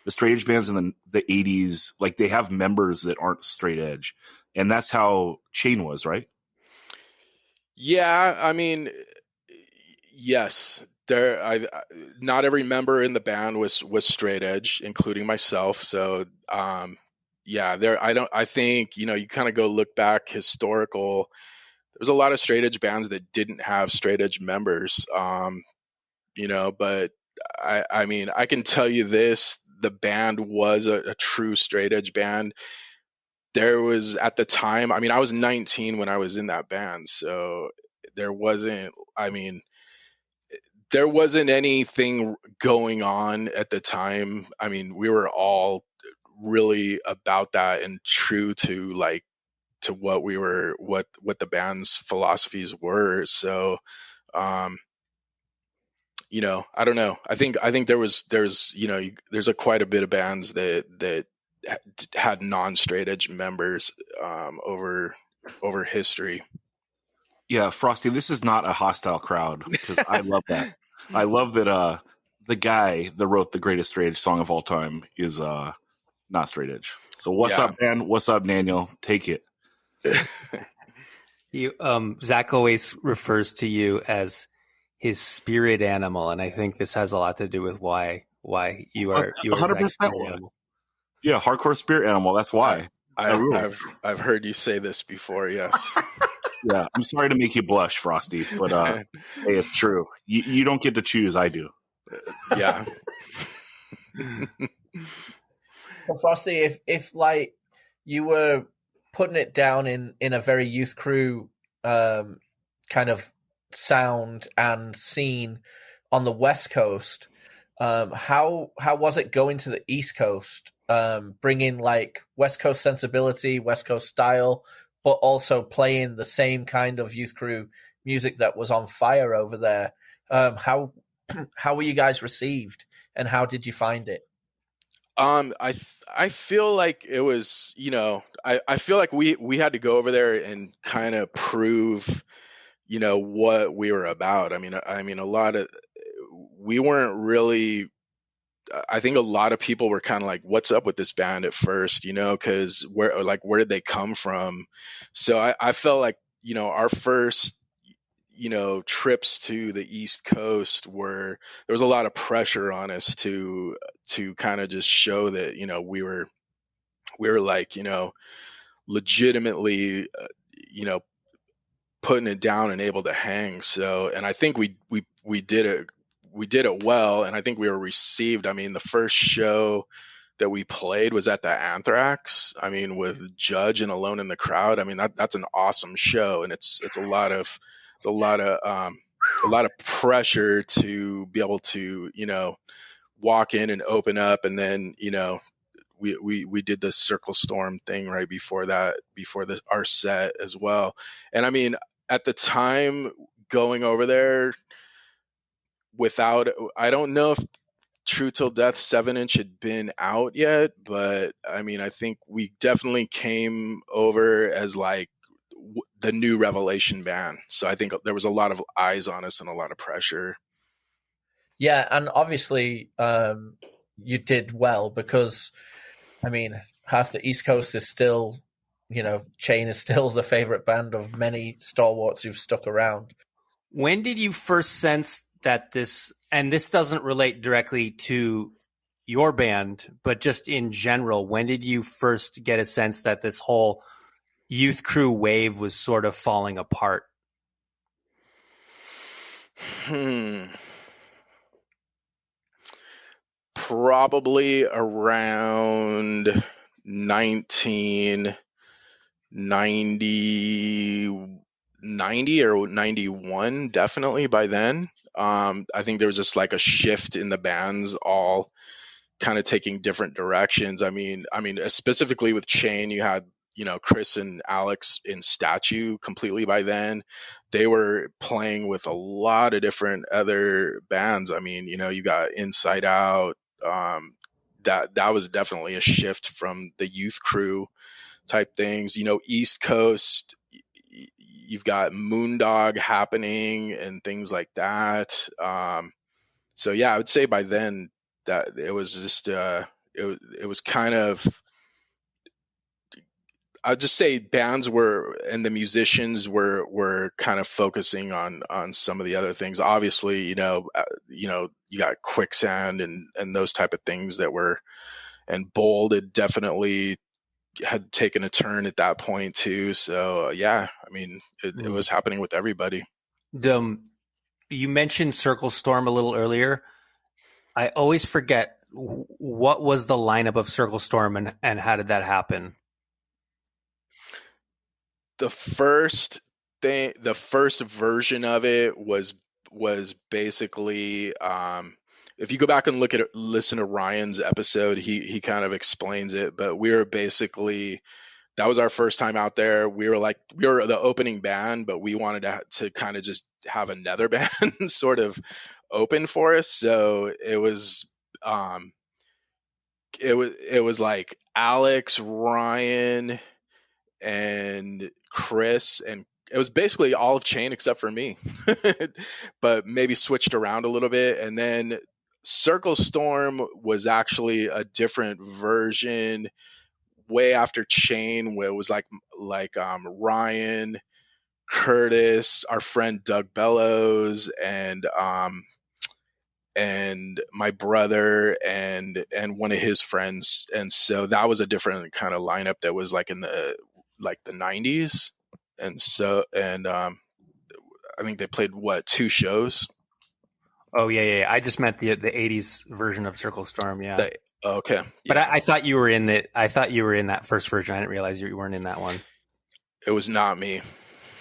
straight edge bands in the 80s, like they have members that aren't straight edge, and that's how Chain was, right? Yeah, I mean, yes. Not every member in the band was straight edge, including myself. So I think you kind of go look back historical. There's a lot of straight edge bands that didn't have straight edge members, but I mean, I can tell you this, the band was a true straight edge band. There was at the time, I mean, I was 19 when I was in that band. So there wasn't anything going on at the time. I mean, we were all really about that and true to what the band's philosophies were. So I don't know. I think there's quite a bit of bands that had non-straight edge members over history. Yeah, Frosty, this is not a hostile crowd because I love that. I love that the guy that wrote the greatest straight edge song of all time is not straight edge. So what's up, Dan? What's up, Daniel? Take it. Zach always refers to you as his spirit animal, and I think this has a lot to do with why you are 100%. Yeah, hardcore spirit animal. That's why. I've heard you say this before. Yes. Yeah, I'm sorry to make you blush, Frosty, but hey, it's true. You don't get to choose. I do. Yeah. Well, Frosty, if like you were putting it down in a very youth crew kind of sound and scene on the West Coast, How was it going to the East Coast, bringing like West Coast sensibility, West Coast style, but also playing the same kind of youth crew music that was on fire over there? How were you guys received, and how did you find it? I feel like it was, I feel like we had to go over there and kind of prove, what we were about. I mean, a lot of we weren't really. I think a lot of people were kind of like, "What's up with this band?" at first, because where did they come from? So I felt like, our first, trips to the East Coast there was a lot of pressure on us to kind of just show that, we were like, legitimately, you know, putting it down and able to hang. So, and I think we did it well, and I think we were received. I mean, the first show that we played was at the Anthrax. I mean, with Judge and Alone in the Crowd. I mean, that's an awesome show, and it's a lot of pressure to be able to, walk in and open up, and then, we did the Circle Storm thing right before that, our set as well. And I mean, at the time going over there I don't know if True Till Death 7-inch had been out yet, but I mean, I think we definitely came over as like the new Revelation band. So I think there was a lot of eyes on us and a lot of pressure. Yeah, and obviously you did well because, I mean, half the East Coast is still, Chain is still the favorite band of many stalwarts who've stuck around. When did you first sense that and this doesn't relate directly to your band, but just in general, when did you first get a sense that this whole youth crew wave was sort of falling apart? Probably around 1990 or 91, definitely by then. I think there was just like a shift in the bands all kind of taking different directions. I mean, specifically with Chain, you had, Chris and Alex in Statue completely by then. They were playing with a lot of different other bands. I mean, you got Inside Out. That was definitely a shift from the youth crew type things. East Coast, you've got Moondog happening and things like that. So yeah, I would say by then that it was just it was kind of, I'd just say bands and the musicians were kind of focusing on some of the other things. Obviously, you got Quicksand and those type of things and Bold had definitely had taken a turn at that point too. So yeah, I mean, it was happening with everybody. You mentioned Circle Storm a little earlier. I always forget, what was the lineup of Circle Storm and how did that happen? The first version of it was basically, if you go back and listen to Ryan's episode, he kind of explains it, but we were basically, that was our first time out there. We were the opening band, but we wanted to kind of just have another band sort of open for us. So it was like Alex, Ryan, and Chris, and it was basically all of Chain except for me, but maybe switched around a little bit. And then Circle Storm was actually a different version way after Chain, where it was like Ryan, Curtis, our friend Doug Bellows, and my brother and one of his friends. And so that was a different kind of lineup that was like in the 90s. And so I think they played 2 shows. Oh yeah. I just meant the 80s version of Circle Storm. Yeah. Okay. Yeah. But I thought you were in that first version. I didn't realize you weren't in that one. It was not me.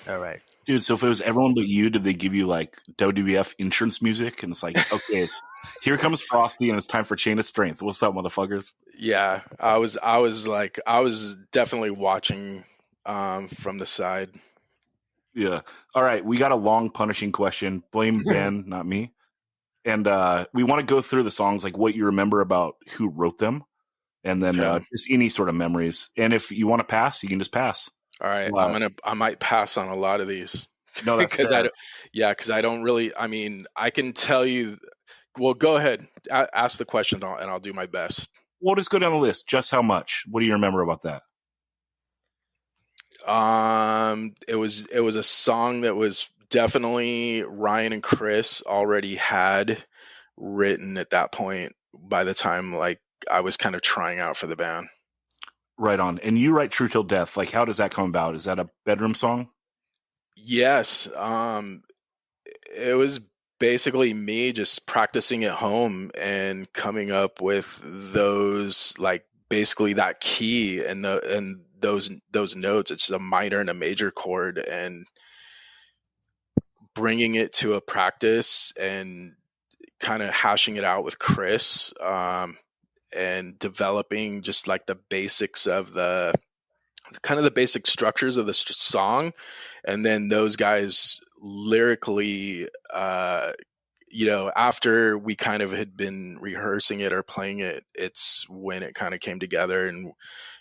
All right. Dude, so if it was everyone but you, did they give you like WWF insurance music? And it's like, okay, here comes Frosty, and it's time for Chain of Strength. What's up, motherfuckers? Yeah, I was definitely watching from the side. Yeah. All right, we got a long punishing question. Blame Ben, not me. And we want to go through the songs, like what you remember about who wrote them, and then Okay. just any sort of memories. And if you want to pass, you can just pass. All right, Wow. I might pass on a lot of these. No, that's because fair. because I don't really. I mean, I can tell you. Well, go ahead, ask the question, and I'll do my best. We'll just go down the list. Just how much? What do you remember about that? It was a song that was definitely Ryan and Chris already had written at that point. By the time like I was kind of trying out for the band. Right on. And you write True Till Death. Like, how does that come about? Is that a bedroom song? Yes. It was basically me just practicing at home and coming up with those, like, basically that key and those notes. It's a minor and a major chord, and bringing it to a practice and kind of hashing it out with Chris, and developing just like the basics of the basic structures of the song, and then those guys lyrically, after we kind of had been rehearsing it or playing it, it's when it kind of came together,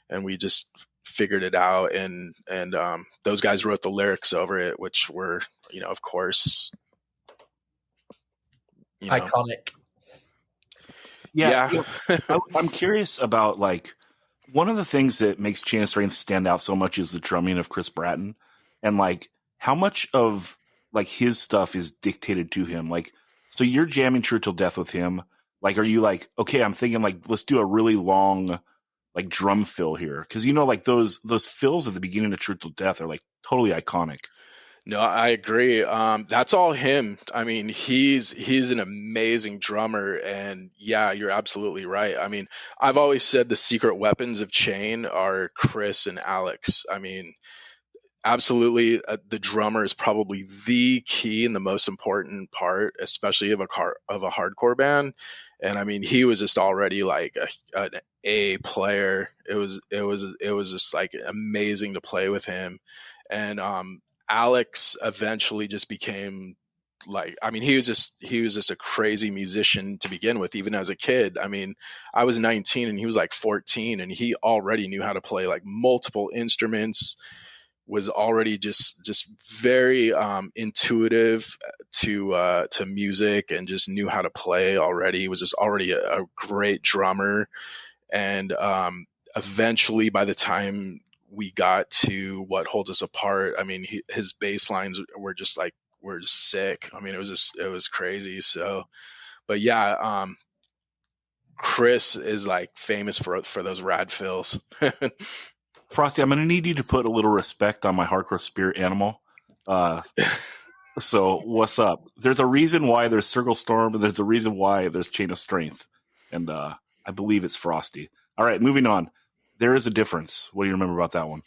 and we just figured it out, and those guys wrote the lyrics over it, which were, of course, iconic. Yeah. I'm curious about, like, one of the things that makes Chain of Strength stand out so much is the drumming of Chris Bratton, and like how much of like his stuff is dictated to him. Like, so you're jamming True Till Death with him. Like, are you like, okay, I'm thinking like, let's do a really long like drum fill here, because like those fills at the beginning of True Till Death are like totally iconic. No, I agree. That's all him. I mean, he's an amazing drummer, and yeah, you're absolutely right. I mean, I've always said the secret weapons of Chain are Chris and Alex. I mean, absolutely, the drummer is probably the key and the most important part, especially of a hardcore band. And I mean, he was just already like an A player. It was just like amazing to play with him, and Alex eventually just became like, I mean, he was just a crazy musician to begin with, even as a kid. I mean, I was 19 and he was like 14, and he already knew how to play like multiple instruments, was already just very intuitive to music, and just knew how to play already. He was just already a great drummer. And eventually, by the time we got to What Holds Us Apart, I mean, his bass lines were just sick. I mean, it was crazy. So, but yeah, Chris is like famous for those rad fills. Frosty, I'm going to need you to put a little respect on my hardcore spirit animal. So what's up? There's a reason why there's Circle Storm, and there's a reason why there's Chain of Strength. And I believe it's Frosty. All right, moving on. There is a difference. What do you remember about that one?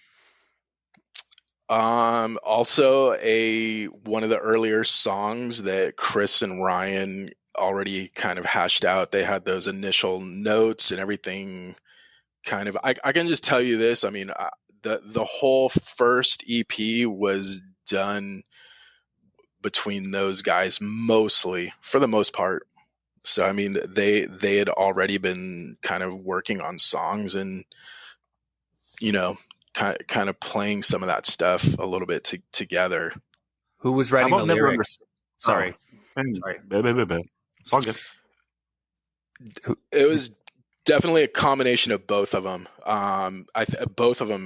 Also one of the earlier songs that Chris and Ryan already kind of hashed out. They had those initial notes and everything kind of, I can just tell you this. I mean, the whole first EP was done between those guys, mostly, for the most part. So I mean, they had already been kind of working on songs, and kind of playing some of that stuff a little bit together. Who was writing the lyrics? Sorry. Sorry. It's all good. It was definitely a combination of both of them. Both of them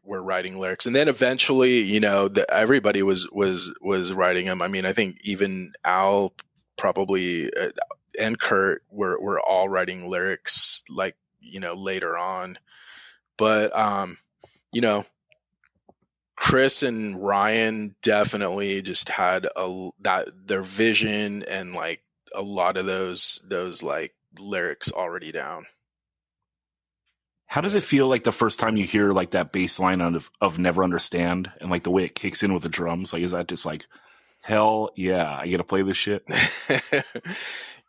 were writing lyrics, and then eventually, everybody was writing them. I mean, I think even Al probably and Kurt were all writing lyrics, like, later on. But Chris and Ryan definitely just had their vision and like a lot of those like lyrics already down. How does it feel like the first time you hear like that bass line of Never Understand and like the way it kicks in with the drums? Like, is that just like, hell yeah, I get to play this shit?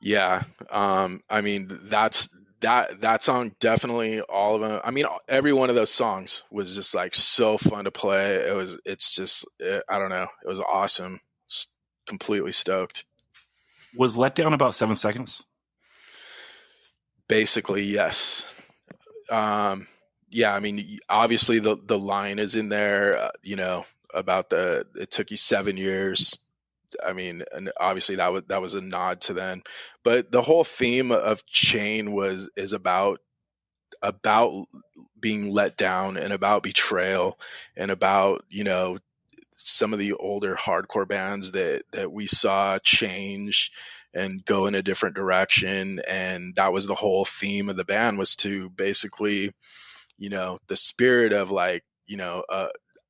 Yeah. I mean, that song, definitely all of them. I mean, every one of those songs was just like so fun to play. It's just, I don't know. It was awesome. Completely stoked. Was Let Down about 7 seconds? Basically, yes. Yeah, I mean, obviously the line is in there, about it took you 7 years. I mean, and obviously that was a nod to then, but the whole theme of Chain is about being let down and about betrayal and about, some of the older hardcore bands that we saw change and go in a different direction. And that was the whole theme of the band, was to basically, the spirit of like,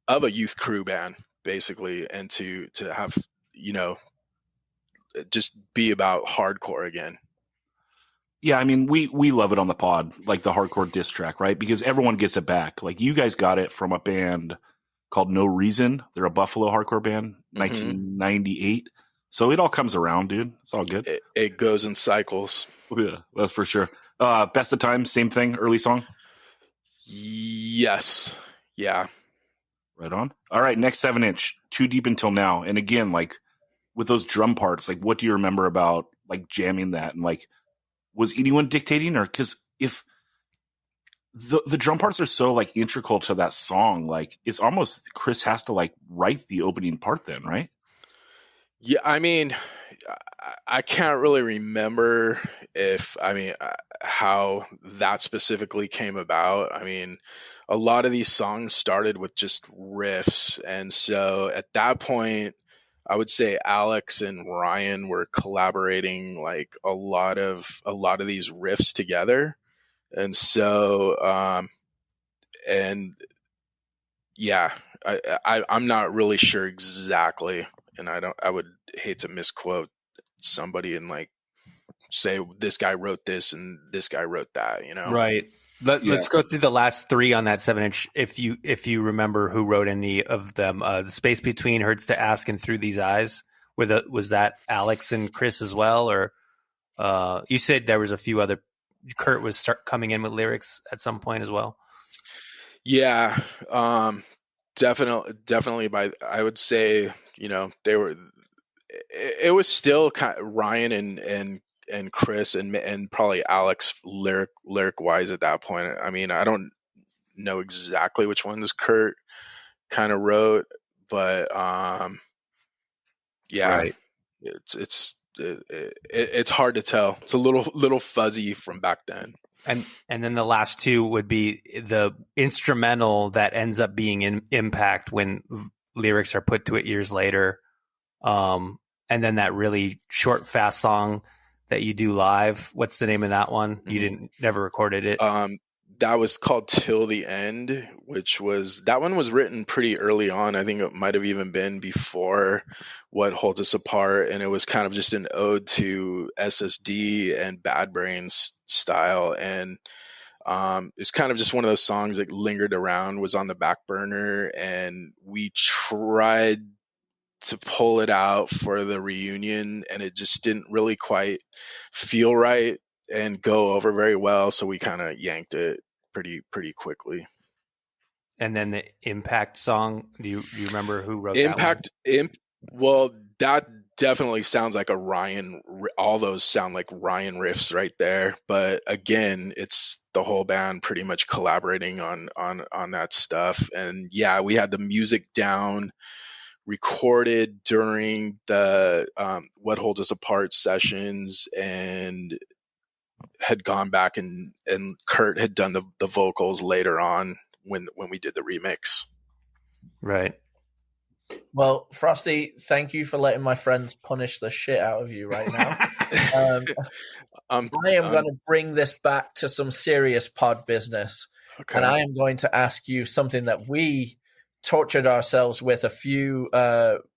of a youth crew band basically, and to have, just be about hardcore again. Yeah, I mean, we love it on the pod, like the hardcore diss track, right? Because everyone gets it back. Like, you guys got it from a band called No Reason. They're a Buffalo hardcore band, 1998. So it all comes around, dude. It's all good. It goes in cycles. Yeah, that's for sure. Best of Time, same thing, early song? Yes. Yeah. Right on. All right, next 7-inch, Too Deep Until Now. And again, like, with those drum parts, like, what do you remember about, like, jamming that? And, like, was anyone dictating? Or, because if the drum parts are so, like, integral to that song, like, it's almost Chris has to, like, write the opening part then, right? Yeah, I mean, I can't really remember how that specifically came about. I mean, a lot of these songs started with just riffs. And so at that point, I would say Alex and Ryan were collaborating like a lot of these riffs together. And so, and yeah, I'm not really sure exactly. And I would hate to misquote somebody and like say this guy wrote this and this guy wrote that, Right. Let's go through the last 3 on that 7-inch. If you remember who wrote any of them, the space between hurts to ask and through these eyes. Was that Alex and Chris as well, or you said there was a few other? Kurt was coming in with lyrics at some point as well. Yeah, definitely. I would say, they were. It was still kind of Ryan and Chris and probably Alex lyric wise at that point. I mean, I don't know exactly which ones Kurt kind of wrote, but yeah, Right. it's hard to tell. It's a little fuzzy from back then. And then the last 2 would be the instrumental that ends up being in Impact when lyrics are put to it years later. And then that really short, fast song that you do live. What's the name of that one? You never recorded it. That was called Till the End, that one was written pretty early on. I think it might have even been before What Holds Us Apart. And it was kind of just an ode to SSD and Bad Brains style. And it's kind of just one of those songs that lingered around, was on the back burner. And we tried to pull it out for the reunion, and it just didn't really quite feel right and go over very well. So we kind of yanked it pretty quickly. And then the Impact song, do you remember who wrote Impact? that one? Well, that definitely sounds like a Ryan. All those sound like Ryan riffs right there. But again, it's the whole band pretty much collaborating on that stuff. And yeah, we had the music down, recorded during the What Holds Us Apart sessions, and had gone back and Kurt had done the vocals later on when we did the remix. Right. Well, Frosty, thank you for letting my friends punish the shit out of you right now. I am going to bring this back to some serious pod business. Okay. And I am going to ask you something that we tortured ourselves with a few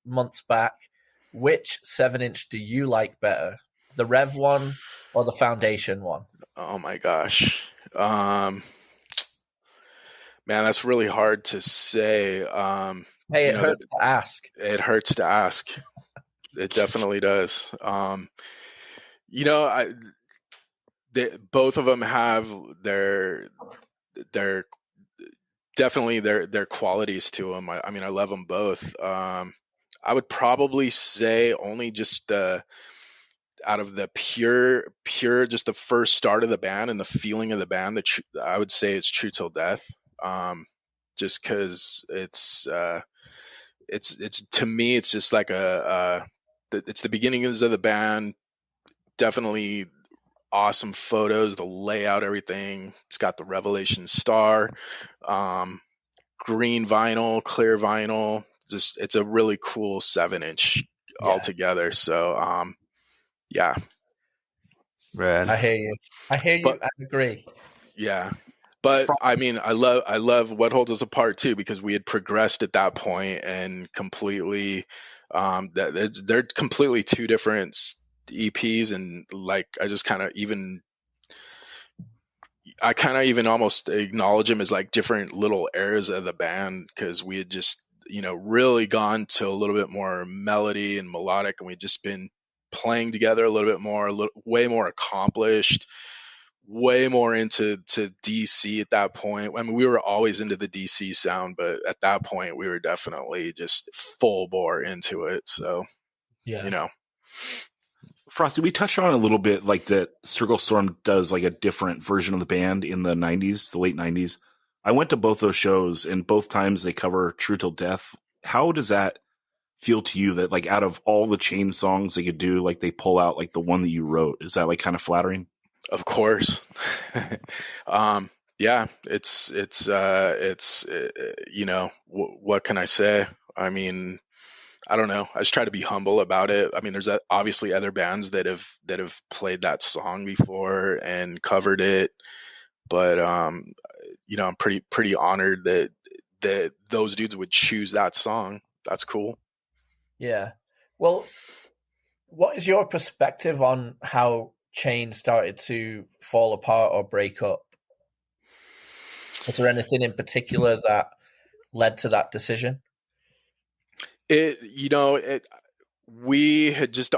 months back. Which 7-inch do you like better? The Rev one or the Foundation one? Oh my gosh. Man, that's really hard to say. Hey, You it know, hurts to ask. it hurts to ask. It definitely does. You know, both of them have their definitely their qualities to them. I mean, I love them both. I would probably say only just out of the pure, just the first start of the band and the feeling of the band, I would say it's True Till Death. Just because it's to me, it's just like it's the beginnings of the band. Definitely awesome photos, the layout, everything. It's got the Revelation star, green vinyl, clear vinyl. Just it's a really cool 7-inch altogether. So yeah. Rad. I hear you. I hear you. But I agree. yeah. But I mean, I love What Holds Us Apart too, because we had progressed at that point and completely they're completely two different EPs, and like I kind of even almost acknowledge them as like different little eras of the band, because we had just, really gone to a little bit more melody and melodic, and we'd just been playing together a little bit more, way more accomplished, way more into DC at that point. I mean, we were always into the DC sound, but at that point we were definitely just full bore into it. So, Yeah. Frosty, we touched on it a little bit, like that Circle Storm does like a different version of the band in the 90s, the late 90s. I went to both those shows, and both times they cover True Till Death. How does that feel to you, that like out of all the Chain songs they could do, like they pull out like the one that you wrote? Is that like kind of flattering? Of course. Yeah, what can I say? I mean, I don't know. I just try to be humble about it. I mean, there's obviously other bands that have played that song before and covered it, but I'm pretty honored that those dudes would choose that song. That's cool. Yeah. Well, what is your perspective on how Chain started to fall apart or break up? Was there anything in particular that led to that decision? We had just,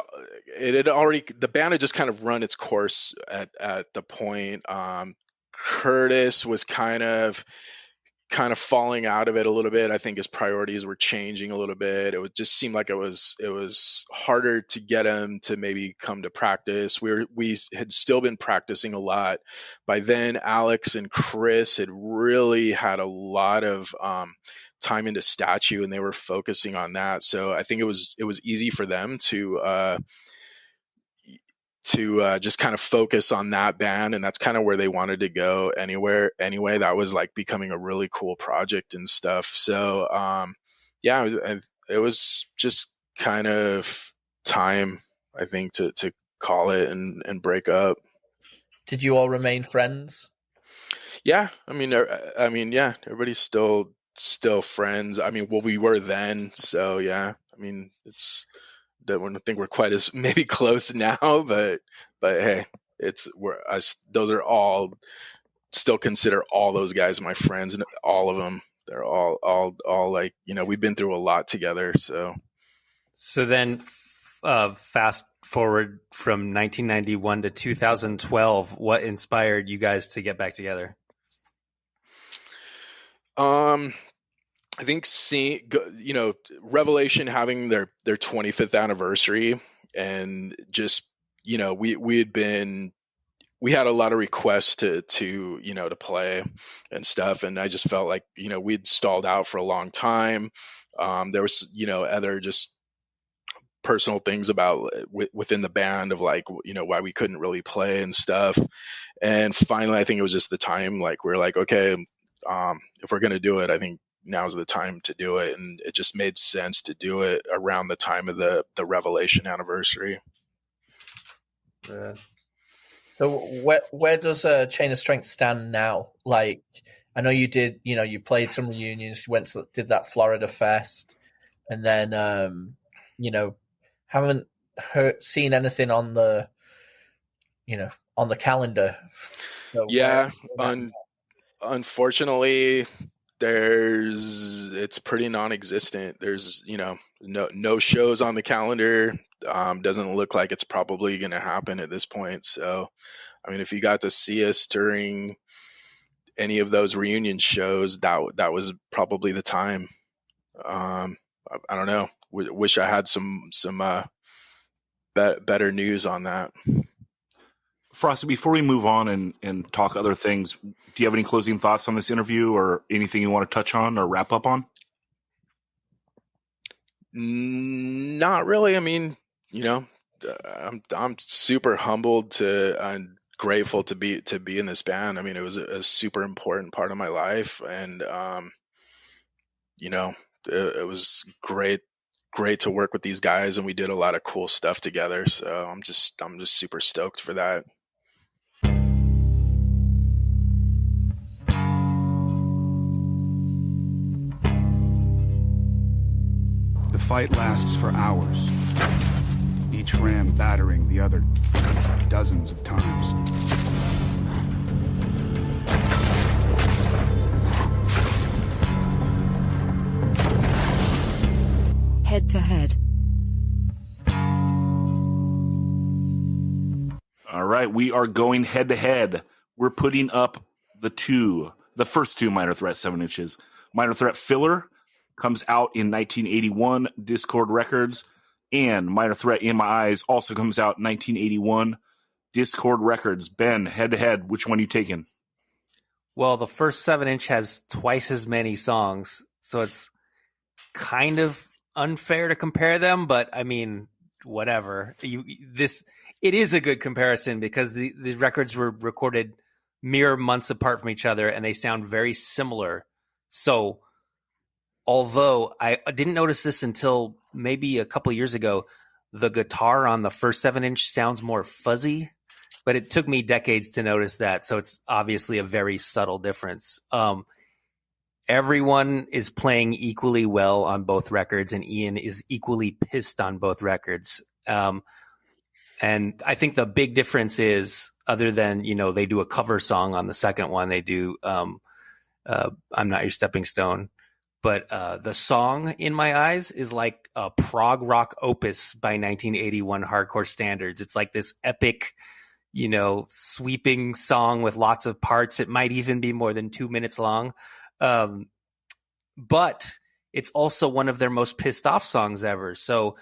it had already, the band had just kind of run its course at the point. Curtis was kind of falling out of it a little bit. I think his priorities were changing a little bit. It would just seem like it was harder to get him to maybe come to practice. We had still been practicing a lot. By then, Alex and Chris had really had a lot of time into Statue, and they were focusing on that. So I think it was easy for them to just kind of focus on that band, and that's kind of where they wanted to go anyway. That was like becoming a really cool project and stuff. So it was just kind of time, I think, to call it and break up. Did you all remain friends? Yeah, I mean, yeah, everybody's still friends. I mean, well, we were then, so yeah. I mean, I don't think we're quite as maybe close now, but hey, those are all, still consider all those guys my friends, and all of them, they're all like, we've been through a lot together. So then, fast forward from 1991 to 2012, what inspired you guys to get back together? I think Revelation having their 25th anniversary, and just, we had a lot of requests to play and stuff, and I just felt like, we'd stalled out for a long time. There was, other just personal things about within the band of like, why we couldn't really play and stuff. And finally, I think it was just the time, like, we're like, okay, if we're going to do it, I think now's the time to do it. And it just made sense to do it around the time of the Revelation anniversary. Yeah. So where does Chain of Strength stand now? Like, I know you did, you played some reunions, did that Florida Fest, and then, haven't seen anything on the, on the calendar. So yeah, unfortunately, It's pretty non-existent. There's, no shows on the calendar. Doesn't look like it's probably going to happen at this point. So, I mean, if you got to see us during any of those reunion shows, that was probably the time. I don't know. Wish I had some better news on that. Frosty, before we move on and talk other things, do you have any closing thoughts on this interview or anything you want to touch on or wrap up on? Not really. I mean, I'm super humbled and grateful to be in this band. I mean, it was a super important part of my life, and it was great to work with these guys, and we did a lot of cool stuff together. So I'm just super stoked for that. The fight lasts for hours, each ram battering the other dozens of times. Head to head. All right, we are going head to head. We're putting up the first two Minor Threat 7-inches. Minor Threat Filler comes out in 1981, Discord Records, and Minor Threat In My Eyes also comes out in 1981, Discord Records. Ben, head to head, which one are you taking? Well, the first 7-inch has twice as many songs, so it's kind of unfair to compare them, but I mean, whatever. It is a good comparison because these records were recorded mere months apart from each other and they sound very similar. So although I didn't notice this until maybe a couple years ago, the guitar on the first 7-inch sounds more fuzzy, but it took me decades to notice that. So it's obviously a very subtle difference. Everyone is playing equally well on both records, and Ian is equally pissed on both records. And I think the big difference is, other than, they do a cover song on the second one, they do I'm Not Your Stepping Stone. But the song In My Eyes is like a prog rock opus by 1981 hardcore standards. It's like this epic, sweeping song with lots of parts. It might even be more than 2 minutes long. But it's also one of their most pissed off songs ever. So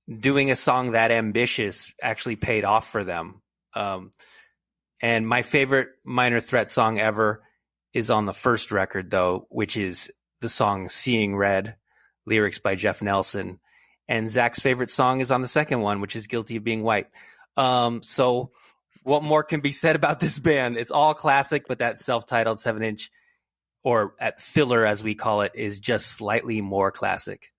doing a song that ambitious actually paid off for them. And my favorite Minor Threat song ever is on the first record, though, which is the song Seeing Red, lyrics by Jeff Nelson. And Zach's favorite song is on the second one, which is Guilty of Being White. So what more can be said about this band? It's all classic, but that self-titled 7-inch, or at Filler as we call it, is just slightly more classic.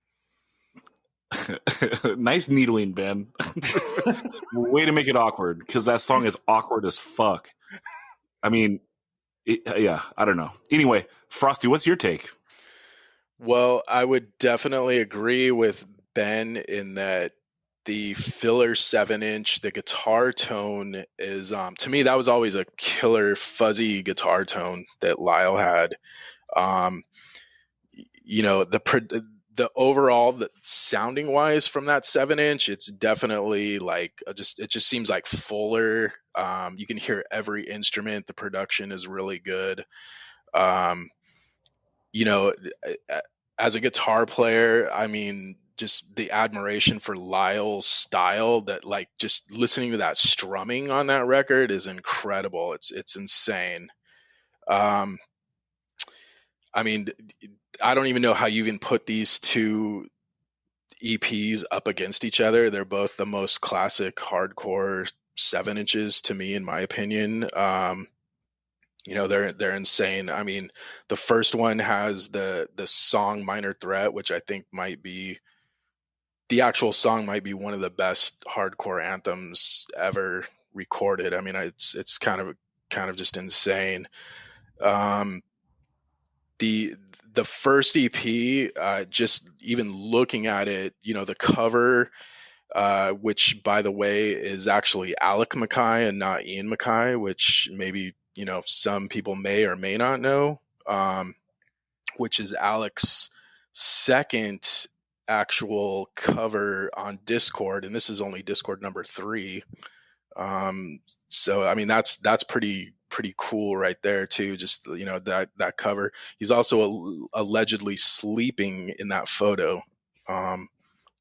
Nice needling, Ben. Way to make it awkward, because that song is awkward as fuck. I mean, I don't know. Anyway, Frosty, what's your take? Well, I would definitely agree with Ben in that the Filler 7-inch, the guitar tone is, to me, that was always a killer fuzzy guitar tone that Lyle had. The overall, the sounding wise from that 7-inch, it's definitely like it just seems like fuller. You can hear every instrument. The production is really good. As a guitar player, I mean, just the admiration for Lyle's style, that like just listening to that strumming on that record is incredible. It's insane. I mean, I don't even know how you even put these two EPs up against each other. They're both the most classic hardcore 7-inches to me, in my opinion. They're insane. I mean, the first one has the song Minor Threat, which I think the actual song might be one of the best hardcore anthems ever recorded. I mean, it's kind of just insane. The first EP, just even looking at it, the cover, which by the way is actually Alec Mackay and not Ian Mackay, which maybe some people may or may not know. which is Alex's second actual cover on Discord, and this is only Discord number 3. So I mean that's pretty cool right there too. Just that cover. He's also allegedly sleeping in that photo,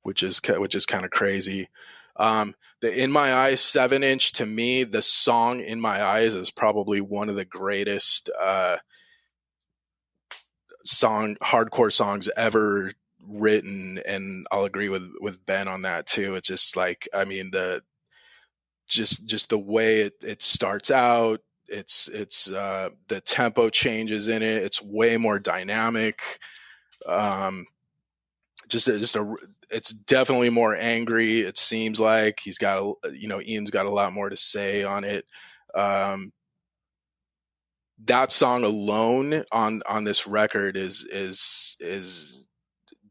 which is kind of crazy. The In My Eyes 7-inch, to me, the song In My Eyes is probably one of the greatest hardcore songs ever written, and I'll agree with Ben on that too. It's just like, I mean, just the way it starts out, it's the tempo changes in it, it's way more dynamic. It's definitely more angry. It seems like he's got Ian's got a lot more to say on it. That song alone on this record is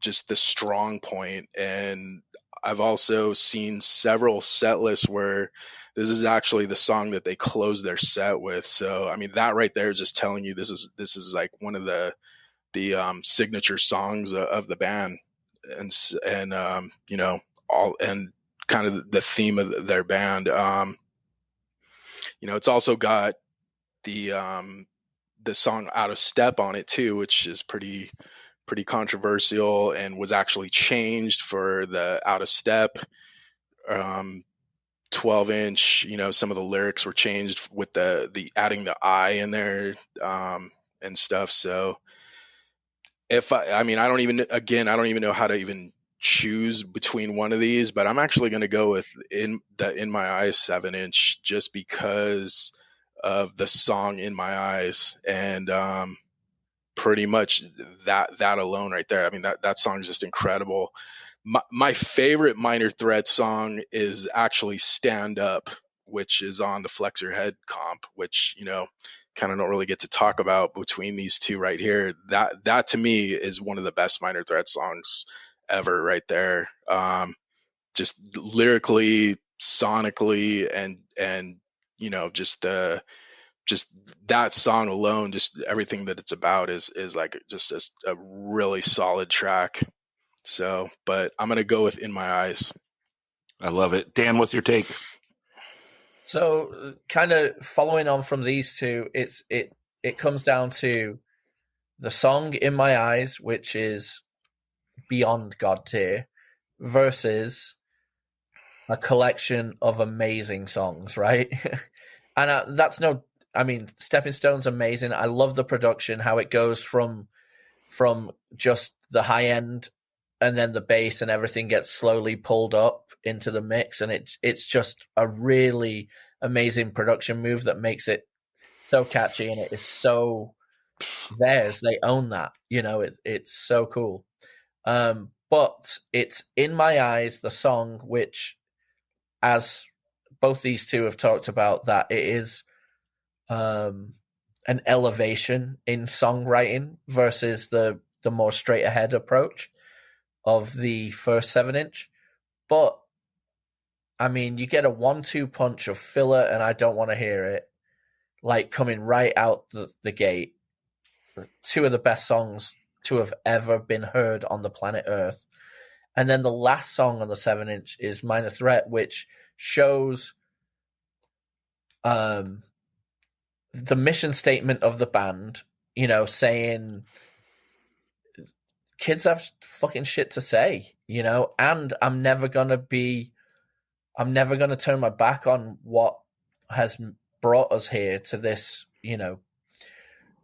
just the strong point. And I've also seen several set lists where this is actually the song that they close their set with. So I mean, that right there is just telling you this is like one of the signature songs of the band, and all, and kind of the theme of their band. It's also got the song Out of Step on it too, which is pretty controversial and was actually changed for the Out of Step 12-inch. Some of the lyrics were changed with the adding the I in there and stuff. So I don't even know how to even choose between one of these, but I'm actually going to go with In My Eyes 7-inch, just because of the song In My Eyes, and pretty much that alone right there. I mean, that song is just incredible. My favorite Minor Threat song is actually Stand Up, which is on the Flex Your Head comp, which kind of don't really get to talk about between these two right here. That to me is one of the best Minor Threat songs ever right there. Just lyrically, sonically, and just that song alone, just everything that it's about is like just a really solid track. So, but I'm going to go with In My Eyes. I love it. Dan, what's your take? So, kind of following on from these two, it comes down to the song In My Eyes, which is beyond God tier, versus a collection of amazing songs, right? And Stepping Stone's amazing. I love the production, how it goes from just the high end and then the bass and everything gets slowly pulled up into the mix, and it's just a really amazing production move that makes it so catchy, and it is so theirs. They own that, it's so cool. But it's In My Eyes, the song, which, as both these two have talked about, that it is an elevation in songwriting versus the more straight ahead approach of the first 7-inch. But I mean, you get a 1-2 punch of filler, and I Don't Want to Hear It, like coming right out the gate. Two of the best songs to have ever been heard on the planet Earth. And then the last song on the 7-inch is Minor Threat, which shows the mission statement of the band, saying kids have fucking shit to say, and I'm never going to turn my back on what has brought us here to this,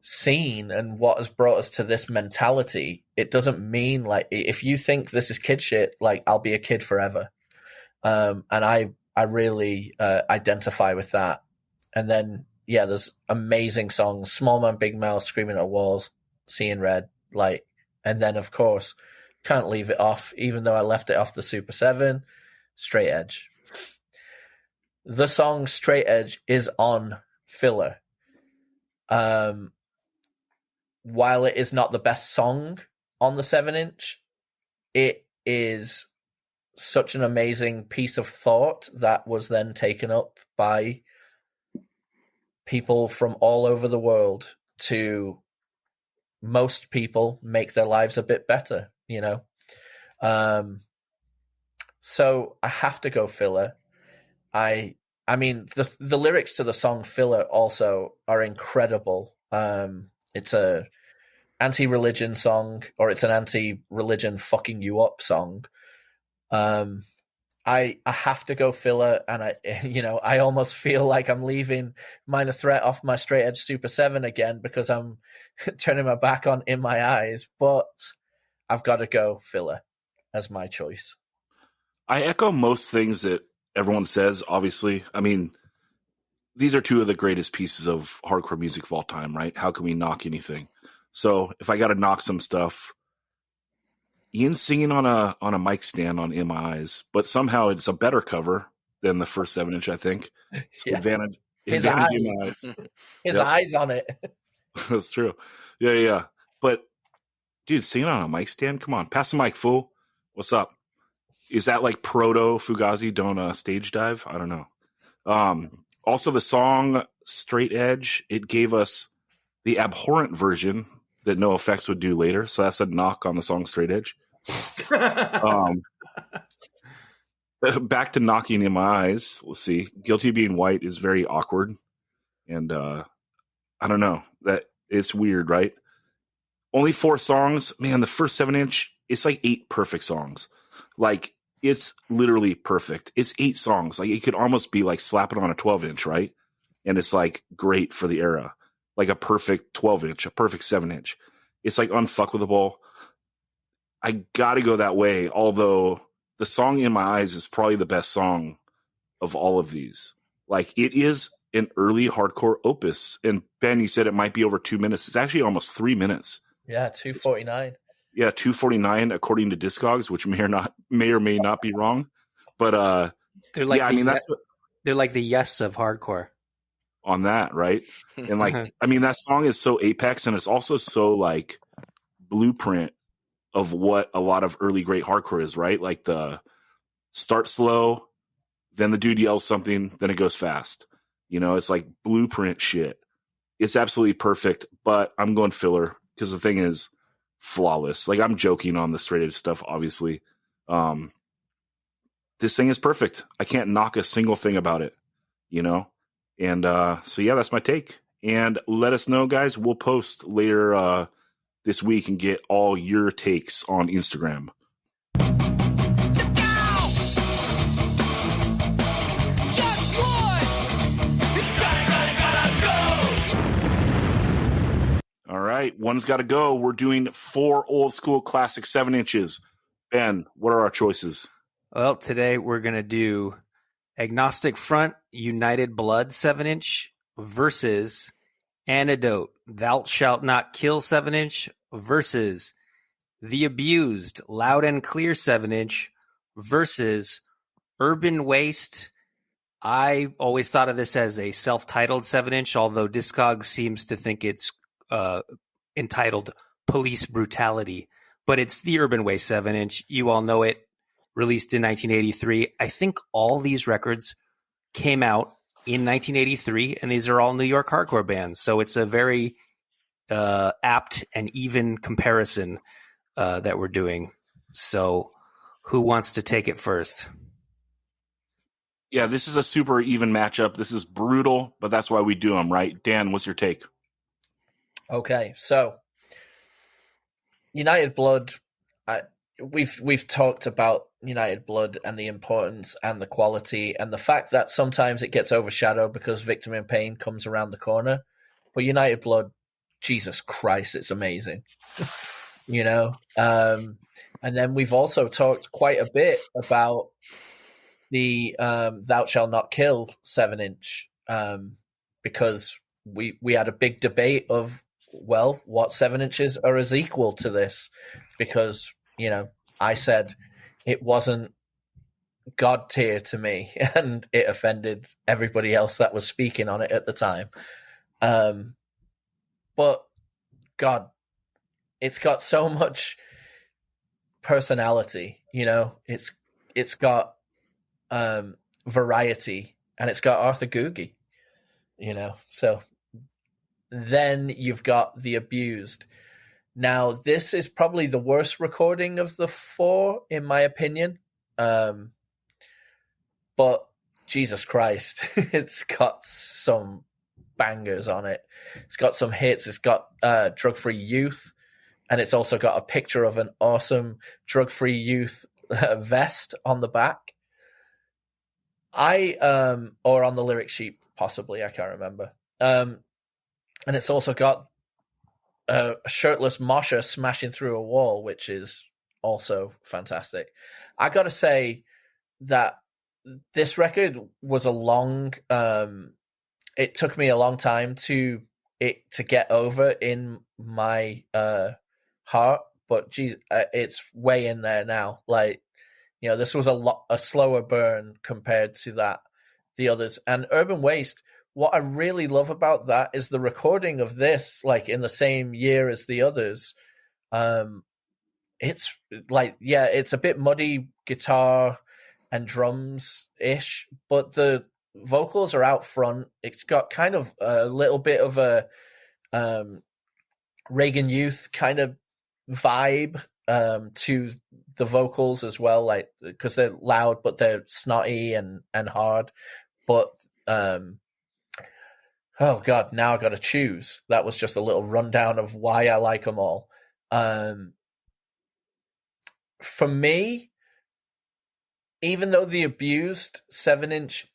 scene, and what has brought us to this mentality. It doesn't mean, like, if you think this is kid shit, like, I'll be a kid forever. And I really identify with that. And then, yeah, there's amazing songs. Small Man, Big Mouth, Screaming at Walls, Seeing Red, like, and then, of course, can't leave it off, even though I left it off the Super 7, Straight Edge. The song Straight Edge is on filler. While it is not the best song on the 7-inch, it is such an amazing piece of thought that was then taken up by people from all over the world to most people make their lives a bit better, you know. So I have to go filler. I mean, the lyrics to the song Filler also are incredible. It's a anti-religion song, or it's an anti-religion fucking you up song. I have to go filler, and I almost feel like I'm leaving Minor Threat off my straight edge Super 7 again because I'm turning my back on In My Eyes, but I've got to go filler as my choice. I echo most things that everyone says, obviously. I mean, these are two of the greatest pieces of hardcore music of all time, right? How can we knock anything? So if I got to knock some stuff, Ian's singing on a mic stand on In My Eyes, but somehow it's a better cover than the first 7-inch, I think. So advantage His In eyes. My Eyes. His eyes on it. That's true. Yeah. But, dude, singing on a mic stand? Come on, pass the mic, fool. What's up? Is that like proto Fugazi don't stage dive? I don't know. Also, the song Straight Edge, it gave us the abhorrent version that No Effects would do later. So that's a knock on the song Straight Edge. Back to knocking In My Eyes. Let's see. Guilty of Being White is very awkward. And I don't know. That it's weird, right? Only 4 songs. Man, the first 7-inch, it's like 8 perfect songs. Like, it's literally perfect. It's 8 songs. Like, it could almost be like slap it on a 12-inch, right? And it's like great for the era. Like a perfect 12-inch, a perfect 7-inch. It's like unfuckable. I got to go that way, although the song In My Eyes is probably the best song of all of these. Like, it is an early hardcore opus. And Ben, you said it might be over 2 minutes. It's actually almost 3 minutes. Yeah, 2:49. Yeah, 2:49 according to Discogs, which may or may not be wrong. But they're like that's they're like the Yes of hardcore on that, right? And like, I mean, that song is so apex, and it's also so like blueprint of what a lot of early great hardcore is, right? Like the start slow, then the dude yells something, then it goes fast. You know, it's like blueprint shit. It's absolutely perfect, but I'm going filler because the thing is flawless. Like, I'm joking on the straight edge stuff, obviously. This thing is perfect. I can't knock a single thing about it, you know? And so, yeah, that's my take. And let us know, guys. We'll post later this week and get all your takes on Instagram. All right, one's got to go. We're doing 4 old school classic 7-inches. Ben, what are our choices? Well, today we're going to do Agnostic Front United Blood 7-inch versus Antidote Thou Shalt Not Kill 7-inch versus The Abused Loud and Clear 7-inch versus Urban Waste. I always thought of this as a self-titled 7-inch, although Discogs seems to think it's entitled Police Brutality, but it's the Urban Waste 7-inch. You all know it, released in 1983. I think all these records came out in 1983, and these are all New York hardcore bands. So it's a very apt and even comparison that we're doing. So who wants to take it first? Yeah, this is a super even matchup. This is brutal, but that's why we do them, right? Dan, what's your take? Okay, so United Blood, we've talked about United Blood and the importance and the quality and the fact that sometimes it gets overshadowed because Victim in Pain comes around the corner. But United Blood, Jesus Christ, it's amazing. You know? And then we've also talked quite a bit about the Thou Shalt Not Kill 7-inch because we had a big debate of, well, what 7-inches are as equal to this? Because, you know, I said it wasn't God tier to me, and it offended everybody else that was speaking on it at the time. But God, it's got so much personality, you know. It's got variety, and it's got Arthur Googie, you know. So then you've got The Abused, Now, this is probably the worst recording of the 4, in my opinion. But Jesus Christ, it's got some bangers on it. It's got some hits. It's got Drug-Free Youth, and it's also got a picture of an awesome Drug-Free Youth vest on the back. Or on the lyric sheet, possibly, I can't remember. And it's also got a shirtless Mosher smashing through a wall, which is also fantastic. I gotta say that this record was a long. It took me a long time to get over in my heart, but geez, it's way in there now. Like, you know, this was a slower burn compared to the others. And Urban Waste, what I really love about that is the recording of this, like in the same year as the others. It's like, yeah, it's a bit muddy guitar and drums ish, but the vocals are out front. It's got kind of a little bit of a Reagan Youth kind of vibe to the vocals as well, like because they're loud but they're snotty and hard. But oh god, now I got to choose. That was just a little rundown of why I like them all. For me, even though the Abused 7-inch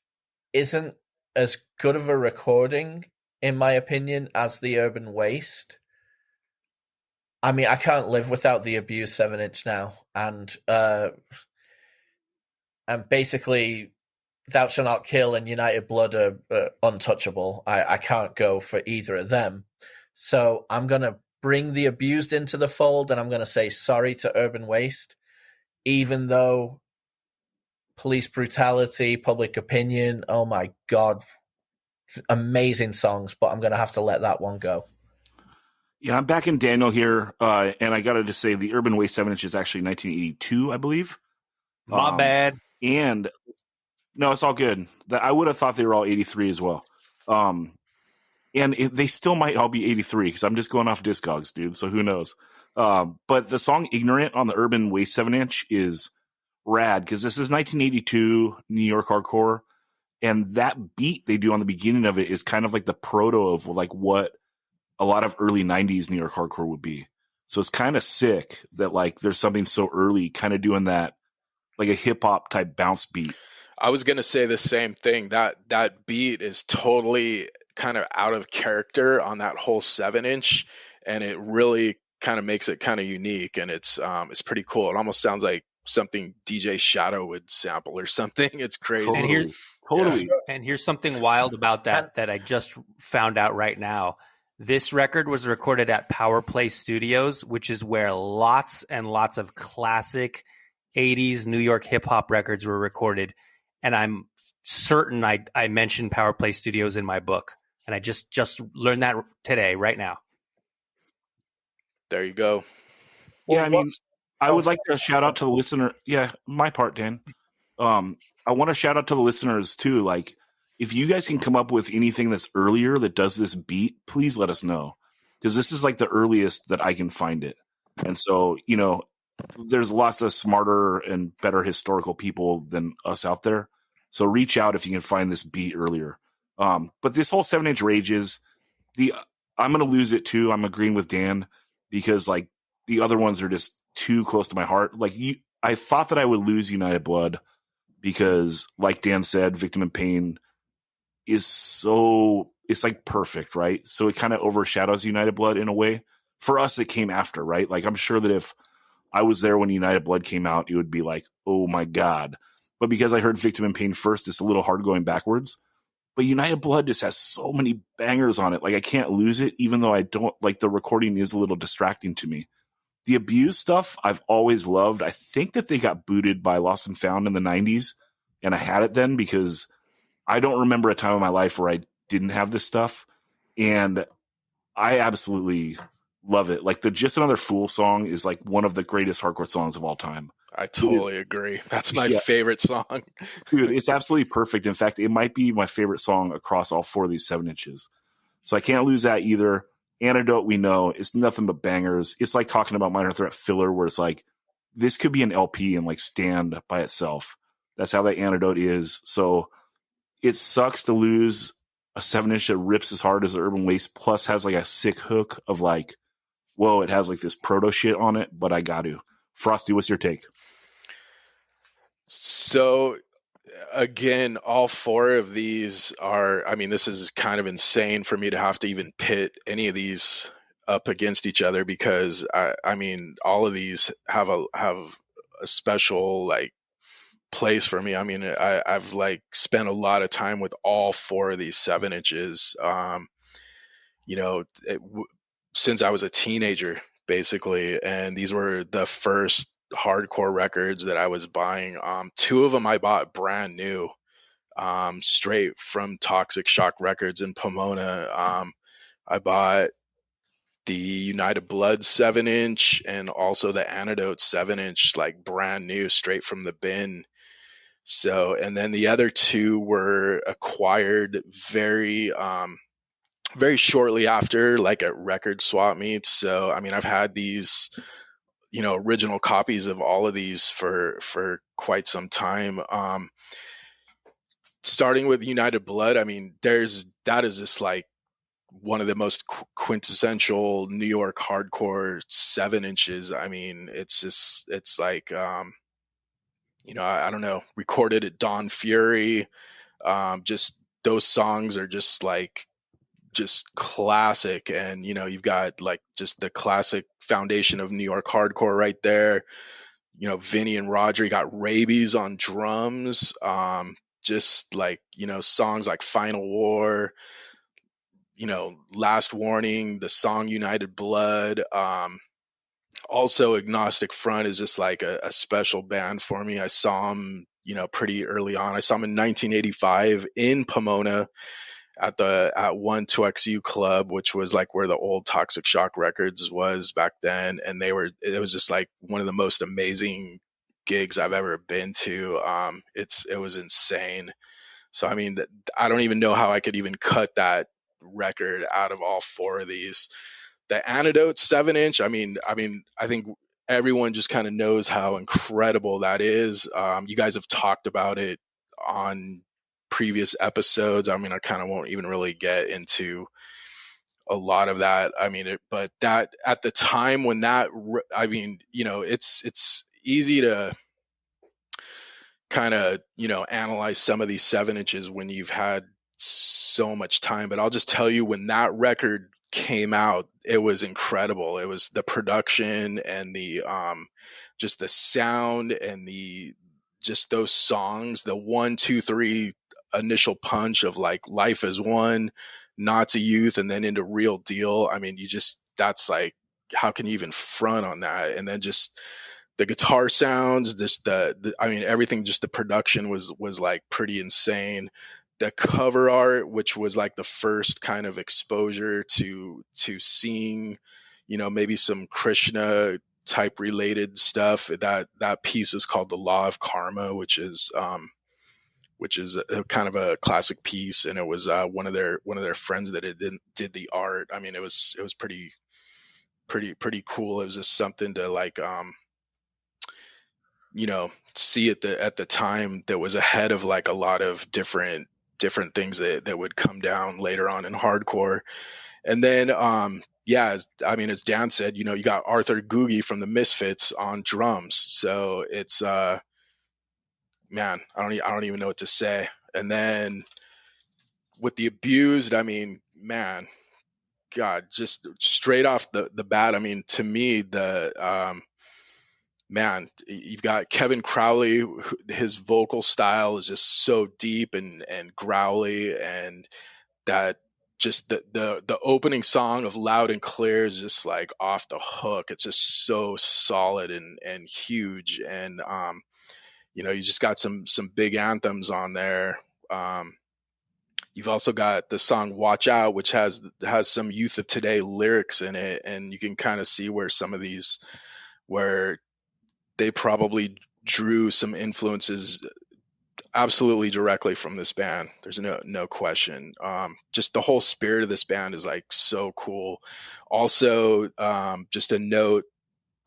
isn't as good of a recording, in my opinion, as the Urban Waste, I mean, I can't live without the Abused 7-inch now. And basically, Thou Shalt Not Kill and United Blood are untouchable. I can't go for either of them. So I'm going to bring the Abused into the fold, and I'm going to say sorry to Urban Waste, even though Police Brutality, Public Opinion, oh my God, amazing songs, but I'm going to have to let that one go. Yeah, I'm backing Daniel here, and I got to just say the Urban Waste 7-inch is actually 1982, I believe. My bad. And no, it's all good. I would have thought they were all 83 as well. And they still might all be 83 because I'm just going off Discogs, dude, so who knows. But the song Ignorant on the Urban Waste 7-inch is rad because this is 1982 New York hardcore, and that beat they do on the beginning of it is kind of like the proto of like what a lot of early 90s New York hardcore would be. So it's kind of sick that like there's something so early kind of doing that, like a hip hop type bounce beat. I was going to say the same thing. That beat is totally kind of out of character on that whole 7-inch, and it really kind of makes it kind of unique, and it's pretty cool. It almost sounds like something DJ Shadow would sample or something. It's crazy. And here's something wild about that I just found out right now. This record was recorded at Power Play Studios, which is where lots and lots of classic 80s New York hip hop records were recorded. And I'm certain I mentioned Power Play Studios in my book. And I just learned that today, right now. There you go. Yeah, I mean, I would like to shout out to the listener. Yeah, my part, Dan. I want to shout out to the listeners too. Like, if you guys can come up with anything that's earlier that does this beat, please let us know, because this is like the earliest that I can find it. And so, you know, there's lots of smarter and better historical people than us out there. So reach out if you can find this beat earlier. But this whole 7-inch rages. I'm going to lose it too. I'm agreeing with Dan because like the other ones are just too close to my heart. Like I thought that I would lose United Blood because, like Dan said, Victim in Pain is it's like perfect, right? So it kind of overshadows United Blood in a way. For us, it came after, right? Like I'm sure that if I was there when United Blood came out, it would be like, oh my God. But because I heard Victim in Pain first, it's a little hard going backwards. But United Blood just has so many bangers on it. Like I can't lose it, even though I don't like the recording is a little distracting to me. The Abused stuff I've always loved. I think that they got booted by Lost and Found in the 90s, and I had it then because I don't remember a time in my life where I didn't have this stuff, and I absolutely love it. Like the Just Another Fool song is like one of the greatest hardcore songs of all time. I totally agree. That's my favorite song. Dude, it's absolutely perfect. In fact, it might be my favorite song across all 4 of these 7-inches. So I can't lose that either. Antidote, we know, it's nothing but bangers. It's like talking about Minor Threat filler, where it's like, this could be an LP and like stand by itself. That's how that Antidote is. So it sucks to lose a 7-inch that rips as hard as the Urban Waste, plus has like a sick hook of like, whoa, it has like this proto shit on it, but I got to. Frosty, what's your take? So again, all four of these are, I mean, this is kind of insane for me to have to even pit any of these up against each other, because I mean, all of these have a special like place for me. I mean, I've like spent a lot of time with all four of these 7-inches, you know, since I was a teenager, basically. And these were the first hardcore records that I was buying. Two of them I bought brand new, straight from Toxic Shock Records in Pomona. I bought the United Blood 7-inch and also the Antidote 7-inch, like brand new, straight from the bin. So, and then the other two were acquired very shortly after, like at record swap meets. So, I mean, I've had these, you know, original copies of all of these for quite some time. Starting with United Blood, I mean, that is just like one of the most quintessential New York hardcore 7-inches. I mean, it's like, you know, I don't know, recorded at Dawn Fury. Just those songs are just like, just classic. And, you know, you've got like just the classic foundation of New York hardcore right there. You know, Vinny and Roger, you got Rabies on drums. Just like, you know, songs like Final War, you know, Last Warning, the song United Blood. Also Agnostic Front is just like a special band for me. I saw them, you know, pretty early on. I saw them in 1985 in Pomona at 12XU Club, which was like where the old Toxic Shock Records was back then. And it was just like one of the most amazing gigs I've ever been to. It was insane. So, I mean, I don't even know how I could even cut that record out of all four of these. The Antidote 7-inch, I mean, I think everyone just kind of knows how incredible that is. You guys have talked about it on previous episodes. I mean, I kind of won't even really get into a lot of that. I mean, but that at the time when that, I mean, you know, it's easy to kind of, you know, analyze some of these 7-inches when you've had so much time. But I'll just tell you, when that record came out, it was incredible. It was the production and the just the sound and the just those songs, the 1, 2, 3 initial punch of like Life is One, Nazi Youth, and then into Real Deal. I mean, that's like, how can you even front on that? And then just the guitar sounds, just I mean, everything, just the production was like pretty insane. The cover art, which was like the first kind of exposure to seeing, you know, maybe some Krishna type related stuff. That piece is called The Law of Karma, which is a kind of a classic piece, and it was one of their friends that did the art. I mean, it was pretty cool. It was just something to like you know, see at the time that was ahead of like a lot of different things that would come down later on in hardcore. And then yeah, as Dan said, you know, you got Arthur Googie from the Misfits on drums. So it's man, I don't even know what to say. And then with the Abused, I mean, man, God, just straight off the bat, I mean, to me, the man, you've got Kevin Crowley. His vocal style is just so deep and growly, and that just the opening song of Loud and Clear is just like off the hook. It's just so solid and huge. And you know, you just got some big anthems on there. You've also got the song Watch Out, which has some Youth of Today lyrics in it, and you can kind of see where some of these, where they probably drew some influences absolutely directly from this band. There's no question. Just the whole spirit of this band is like so cool. Also, just a note,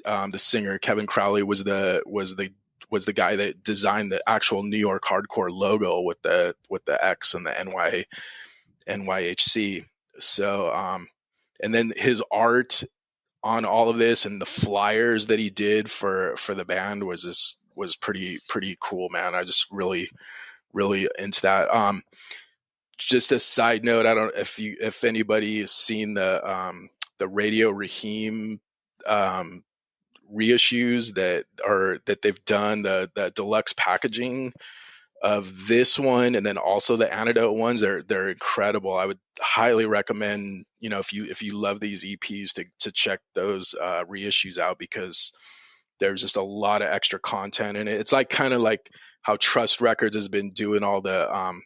the singer Kevin Crowley was the guy that designed the actual New York hardcore logo with the X and the NYHC. So, and then his art on all of this and the flyers that he did for the band was pretty cool, man. I just really into that. Just a side note, I don't know if anybody has seen the Radio Raheem reissues that they've done, the deluxe packaging of this one, and then also the Antidote ones. They're incredible. I would highly recommend, if you love these EPs, to check those reissues out, because there's just a lot of extra content in it. It's like kind of like how Trust Records has been doing all the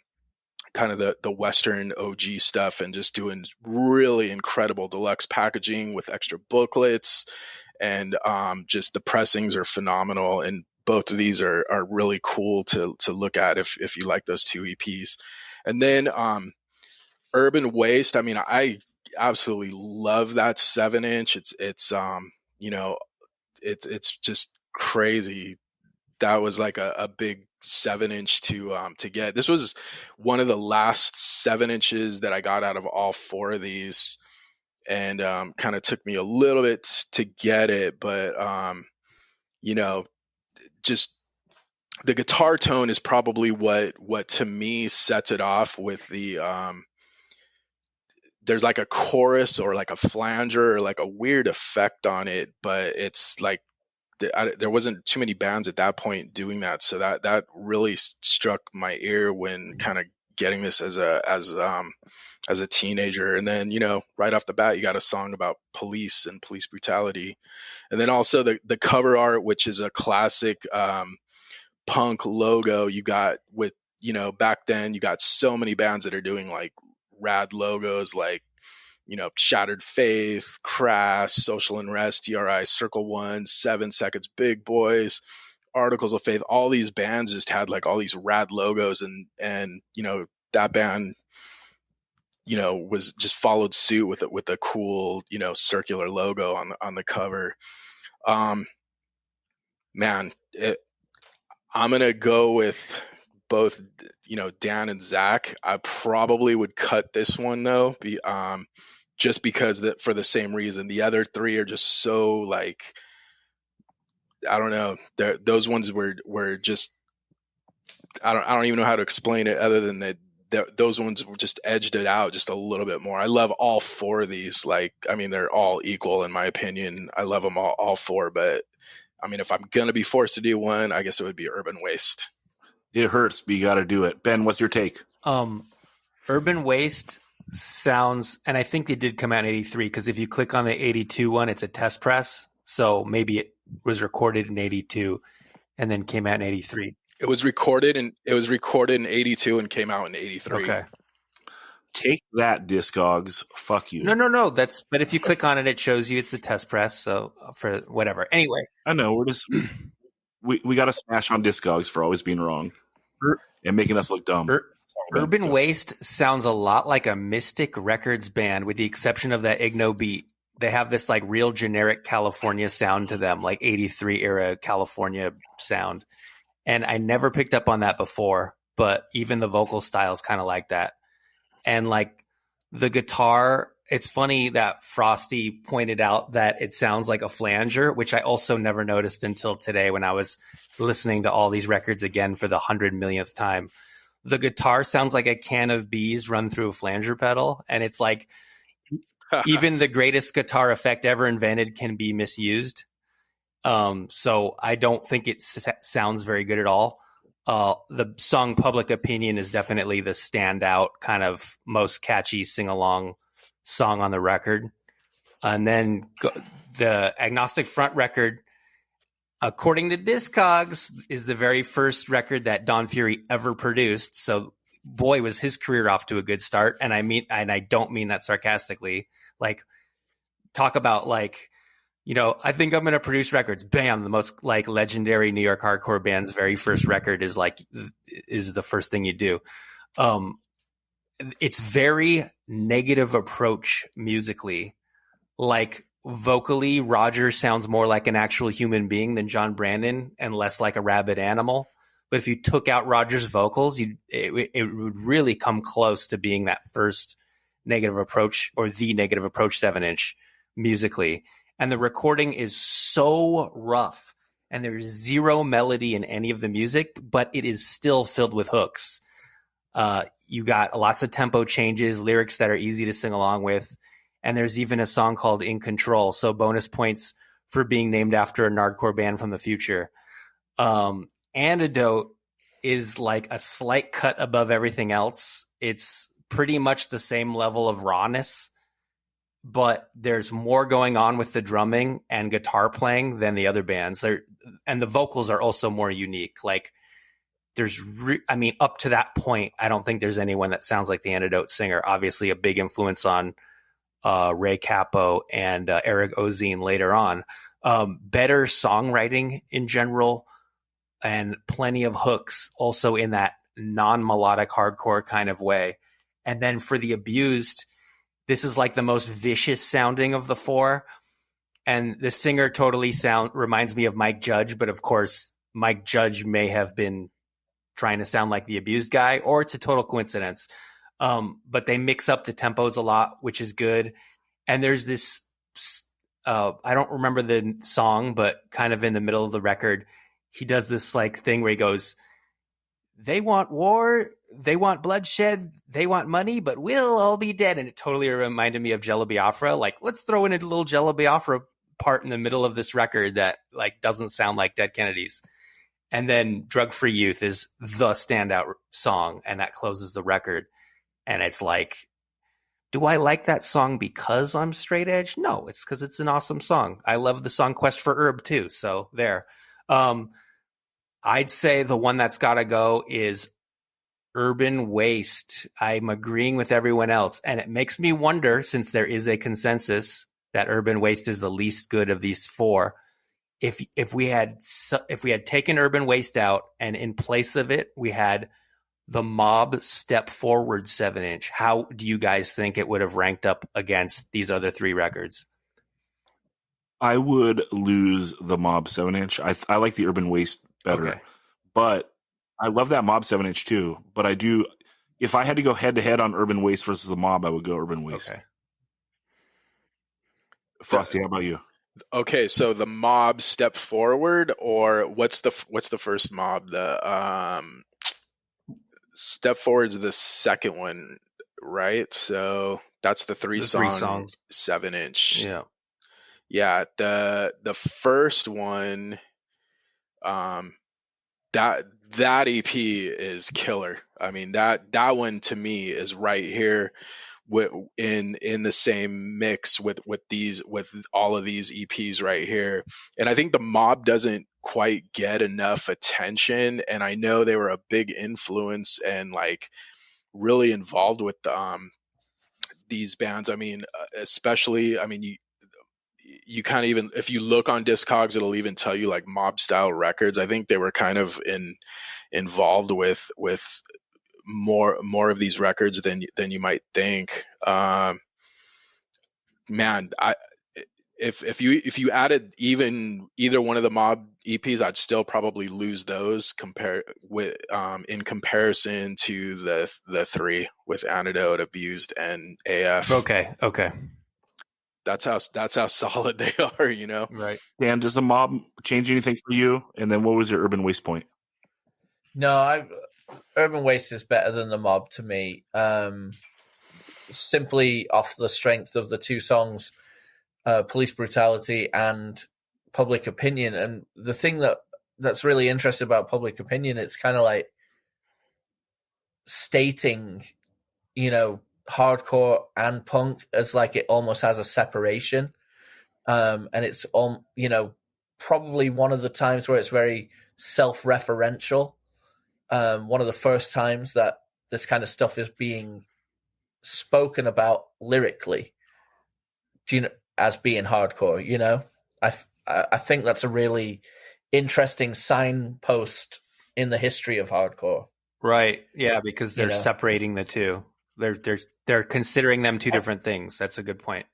kind of the Western OG stuff, and just doing really incredible deluxe packaging with extra booklets, and just the pressings are phenomenal. And both of these are really cool to look at if you like those two EPs. And then Urban Waste, I mean, I absolutely love that 7-inch. It's just crazy. That was like a big 7-inch to get. This was one of the last 7-inches that I got out of all four of these, and kind of took me a little bit to get it, but just the guitar tone is probably what to me sets it off with the there's like a chorus or like a flanger or like a weird effect on it, but it's like there wasn't too many bands at that point doing that, so that really struck my ear when kind of getting this as a teenager. And then right off the bat, you got a song about police and police brutality, and then also the cover art, which is a classic punk logo. You got with back then, you got so many bands that are doing like rad logos, like Shattered Faith, Crass, Social Unrest, TRI, Circle One, 7 Seconds, Big Boys, Articles of Faith. All these bands just had like all these rad logos, and that band was just followed suit with a cool circular logo on the cover. Man, I'm gonna go with both Dan and Zach. I probably would cut this one though, just because for the same reason. The other three are just so like, I don't know. Those ones were just, I don't even know how to explain it other than that those ones just edged it out just a little bit more. I love all four of these. Like, I mean, they're all equal in my opinion. I love them all four, but I mean, if I'm gonna be forced to do one, I guess it would be Urban Waste. It hurts, but you got to do it. Ben, what's your take? Urban Waste sounds, and I think they did come out in 83, because if you click on the 82 one, it's a test press. So maybe it was recorded in 82 and then came out in 83. It was recorded in 82 and came out in 83. Okay. Take that, Discogs. Fuck you. No. But if you click on it, it shows you it's the test press. So for whatever. Anyway. I know. We're just, we got to smash on Discogs for always being wrong and making us look dumb. Urban Waste sounds a lot like a Mystic Records band, with the exception of that Igno beat. They have this like real generic California sound to them, like 83 era California sound. And I never picked up on that before, but even the vocal style is kind of like that. And like the guitar, it's funny that Frosty pointed out that it sounds like a flanger, which I also never noticed until today when I was listening to all these records again for the 100 millionth time. The guitar sounds like a can of bees run through a flanger pedal. And it's like, even the greatest guitar effect ever invented can be misused. So I don't think it sounds very good at all. The song Public Opinion is definitely the standout kind of most catchy sing-along song on the record. And then the Agnostic Front record, according to Discogs, is the very first record that Don Fury ever produced. So boy, was his career off to a good start. And I don't mean that sarcastically. Like, talk about like I think I'm going to produce records. Bam. The most like legendary New York hardcore band's very first record is the first thing you do. It's very negative approach musically. Like vocally, Roger sounds more like an actual human being than John Brandon and less like a rabid animal. But if you took out Roger's vocals, it would really come close to being that first negative approach or the negative approach 7-inch musically. And the recording is so rough and there's zero melody in any of the music, but it is still filled with hooks. You got lots of tempo changes, lyrics that are easy to sing along with. And there's even a song called In Control. So bonus points for being named after a nardcore band from the future. Antidote is like a slight cut above everything else. It's pretty much the same level of rawness, but there's more going on with the drumming and guitar playing than the other bands. And the vocals are also more unique. Like up to that point, I don't think there's anyone that sounds like the Antidote singer. Obviously a big influence on Ray Cappo and Eric Ozine later on. Better songwriting in general and plenty of hooks also in that non-melodic hardcore kind of way. And then for the Abused, this is like the most vicious sounding of the four. And the singer totally reminds me of Mike Judge, but of course Mike Judge may have been trying to sound like the Abused guy, or it's a total coincidence. But they mix up the tempos a lot, which is good. And there's this, I don't remember the song, but kind of in the middle of the record, he does this like thing where he goes, they want war, they want bloodshed, they want money, but we'll all be dead. And it totally reminded me of Jello Biafra. Like, let's throw in a little Jello Biafra part in the middle of this record that like doesn't sound like Dead Kennedys. And then Drug Free Youth is the standout song, and that closes the record. And it's like, do I like that song because I'm straight edge? No, it's because it's an awesome song. I love the song Quest for Herb too. So there. I'd say the one that's got to go is Urban Waste. I'm agreeing with everyone else. And it makes me wonder, since there is a consensus that Urban Waste is the least good of these four, if we had taken Urban Waste out and in place of it, we had the Mob Step Forward 7-inch, how do you guys think it would have ranked up against these other three records? I would lose the Mob 7-inch. I like the Urban Waste better, okay. But I love that Mob 7-inch too. But I do, if I had to go head to head on Urban Waste versus the Mob, I would go Urban Waste. Okay. Frosty, how about you? Okay, so the Mob Step Forward, or what's the first Mob? The Step Forward's the second one, right? So that's the three songs 7-inch. Yeah. Yeah, the first one, that EP is killer. I mean, that one to me is right here in the same mix with all of these EPs right here. And I think the Mob doesn't quite get enough attention, and I know they were a big influence and like really involved with these bands. I mean, especially, I mean, you kind of, even if you look on Discogs, it'll even tell you like Mob style records. I think they were kind of involved with more of these records than you might think. Man, if you added either one of the Mob EPs, I'd still probably lose those in comparison to the three with Antidote, Abused, and AF. Okay. That's how solid they are, you know? Right. Dan, does the Mob change anything for you? And then what was your Urban Waste point? No, Urban Waste is better than the Mob to me. Simply off the strength of the two songs, Police Brutality and Public Opinion. And the thing that's really interesting about Public Opinion, it's kind of like stating, hardcore and punk as like it almost has a separation. And it's probably one of the times where it's very self-referential. One of the first times that this kind of stuff is being spoken about lyrically, as being hardcore, I think that's a really interesting signpost in the history of hardcore. Right. Yeah, because they're separating the two. They're considering them two different things. That's a good point.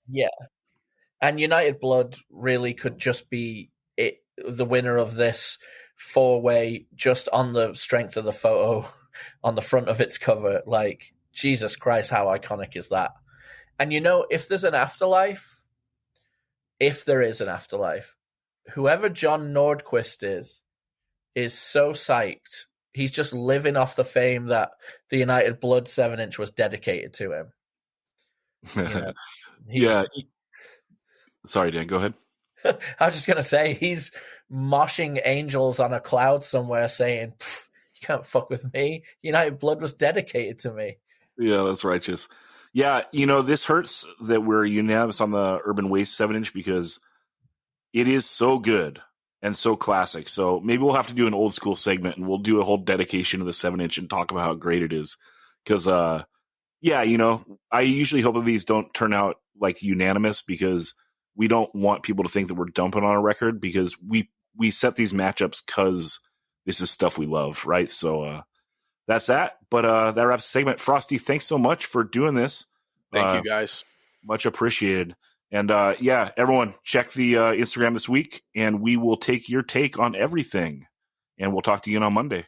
Yeah. And United Blood really could just be the winner of this 4-way just on the strength of the photo on the front of its cover. Like, Jesus Christ, how iconic is that? And if there's an afterlife, if there is an afterlife, whoever John Nordquist is so psyched. He's just living off the fame that the United Blood 7-inch was dedicated to him. Yeah. Sorry, Dan, go ahead. I was just going to say, he's moshing angels on a cloud somewhere saying, you can't fuck with me. United Blood was dedicated to me. Yeah, that's righteous. Yeah, this hurts that we're unanimous on the Urban Waste 7-inch because it is so good and so classic. So maybe we'll have to do an old school segment and we'll do a whole dedication of the 7-inch and talk about how great it is. Because, I usually hope that these don't turn out like unanimous because we don't want people to think that we're dumping on a record because we set these matchups because this is stuff we love, right? So that's that. But that wraps the segment. Frosty, thanks so much for doing this. Thank you, guys. Much appreciated. And everyone, check the Instagram this week, and we will take your take on everything. And we'll talk to you on Monday.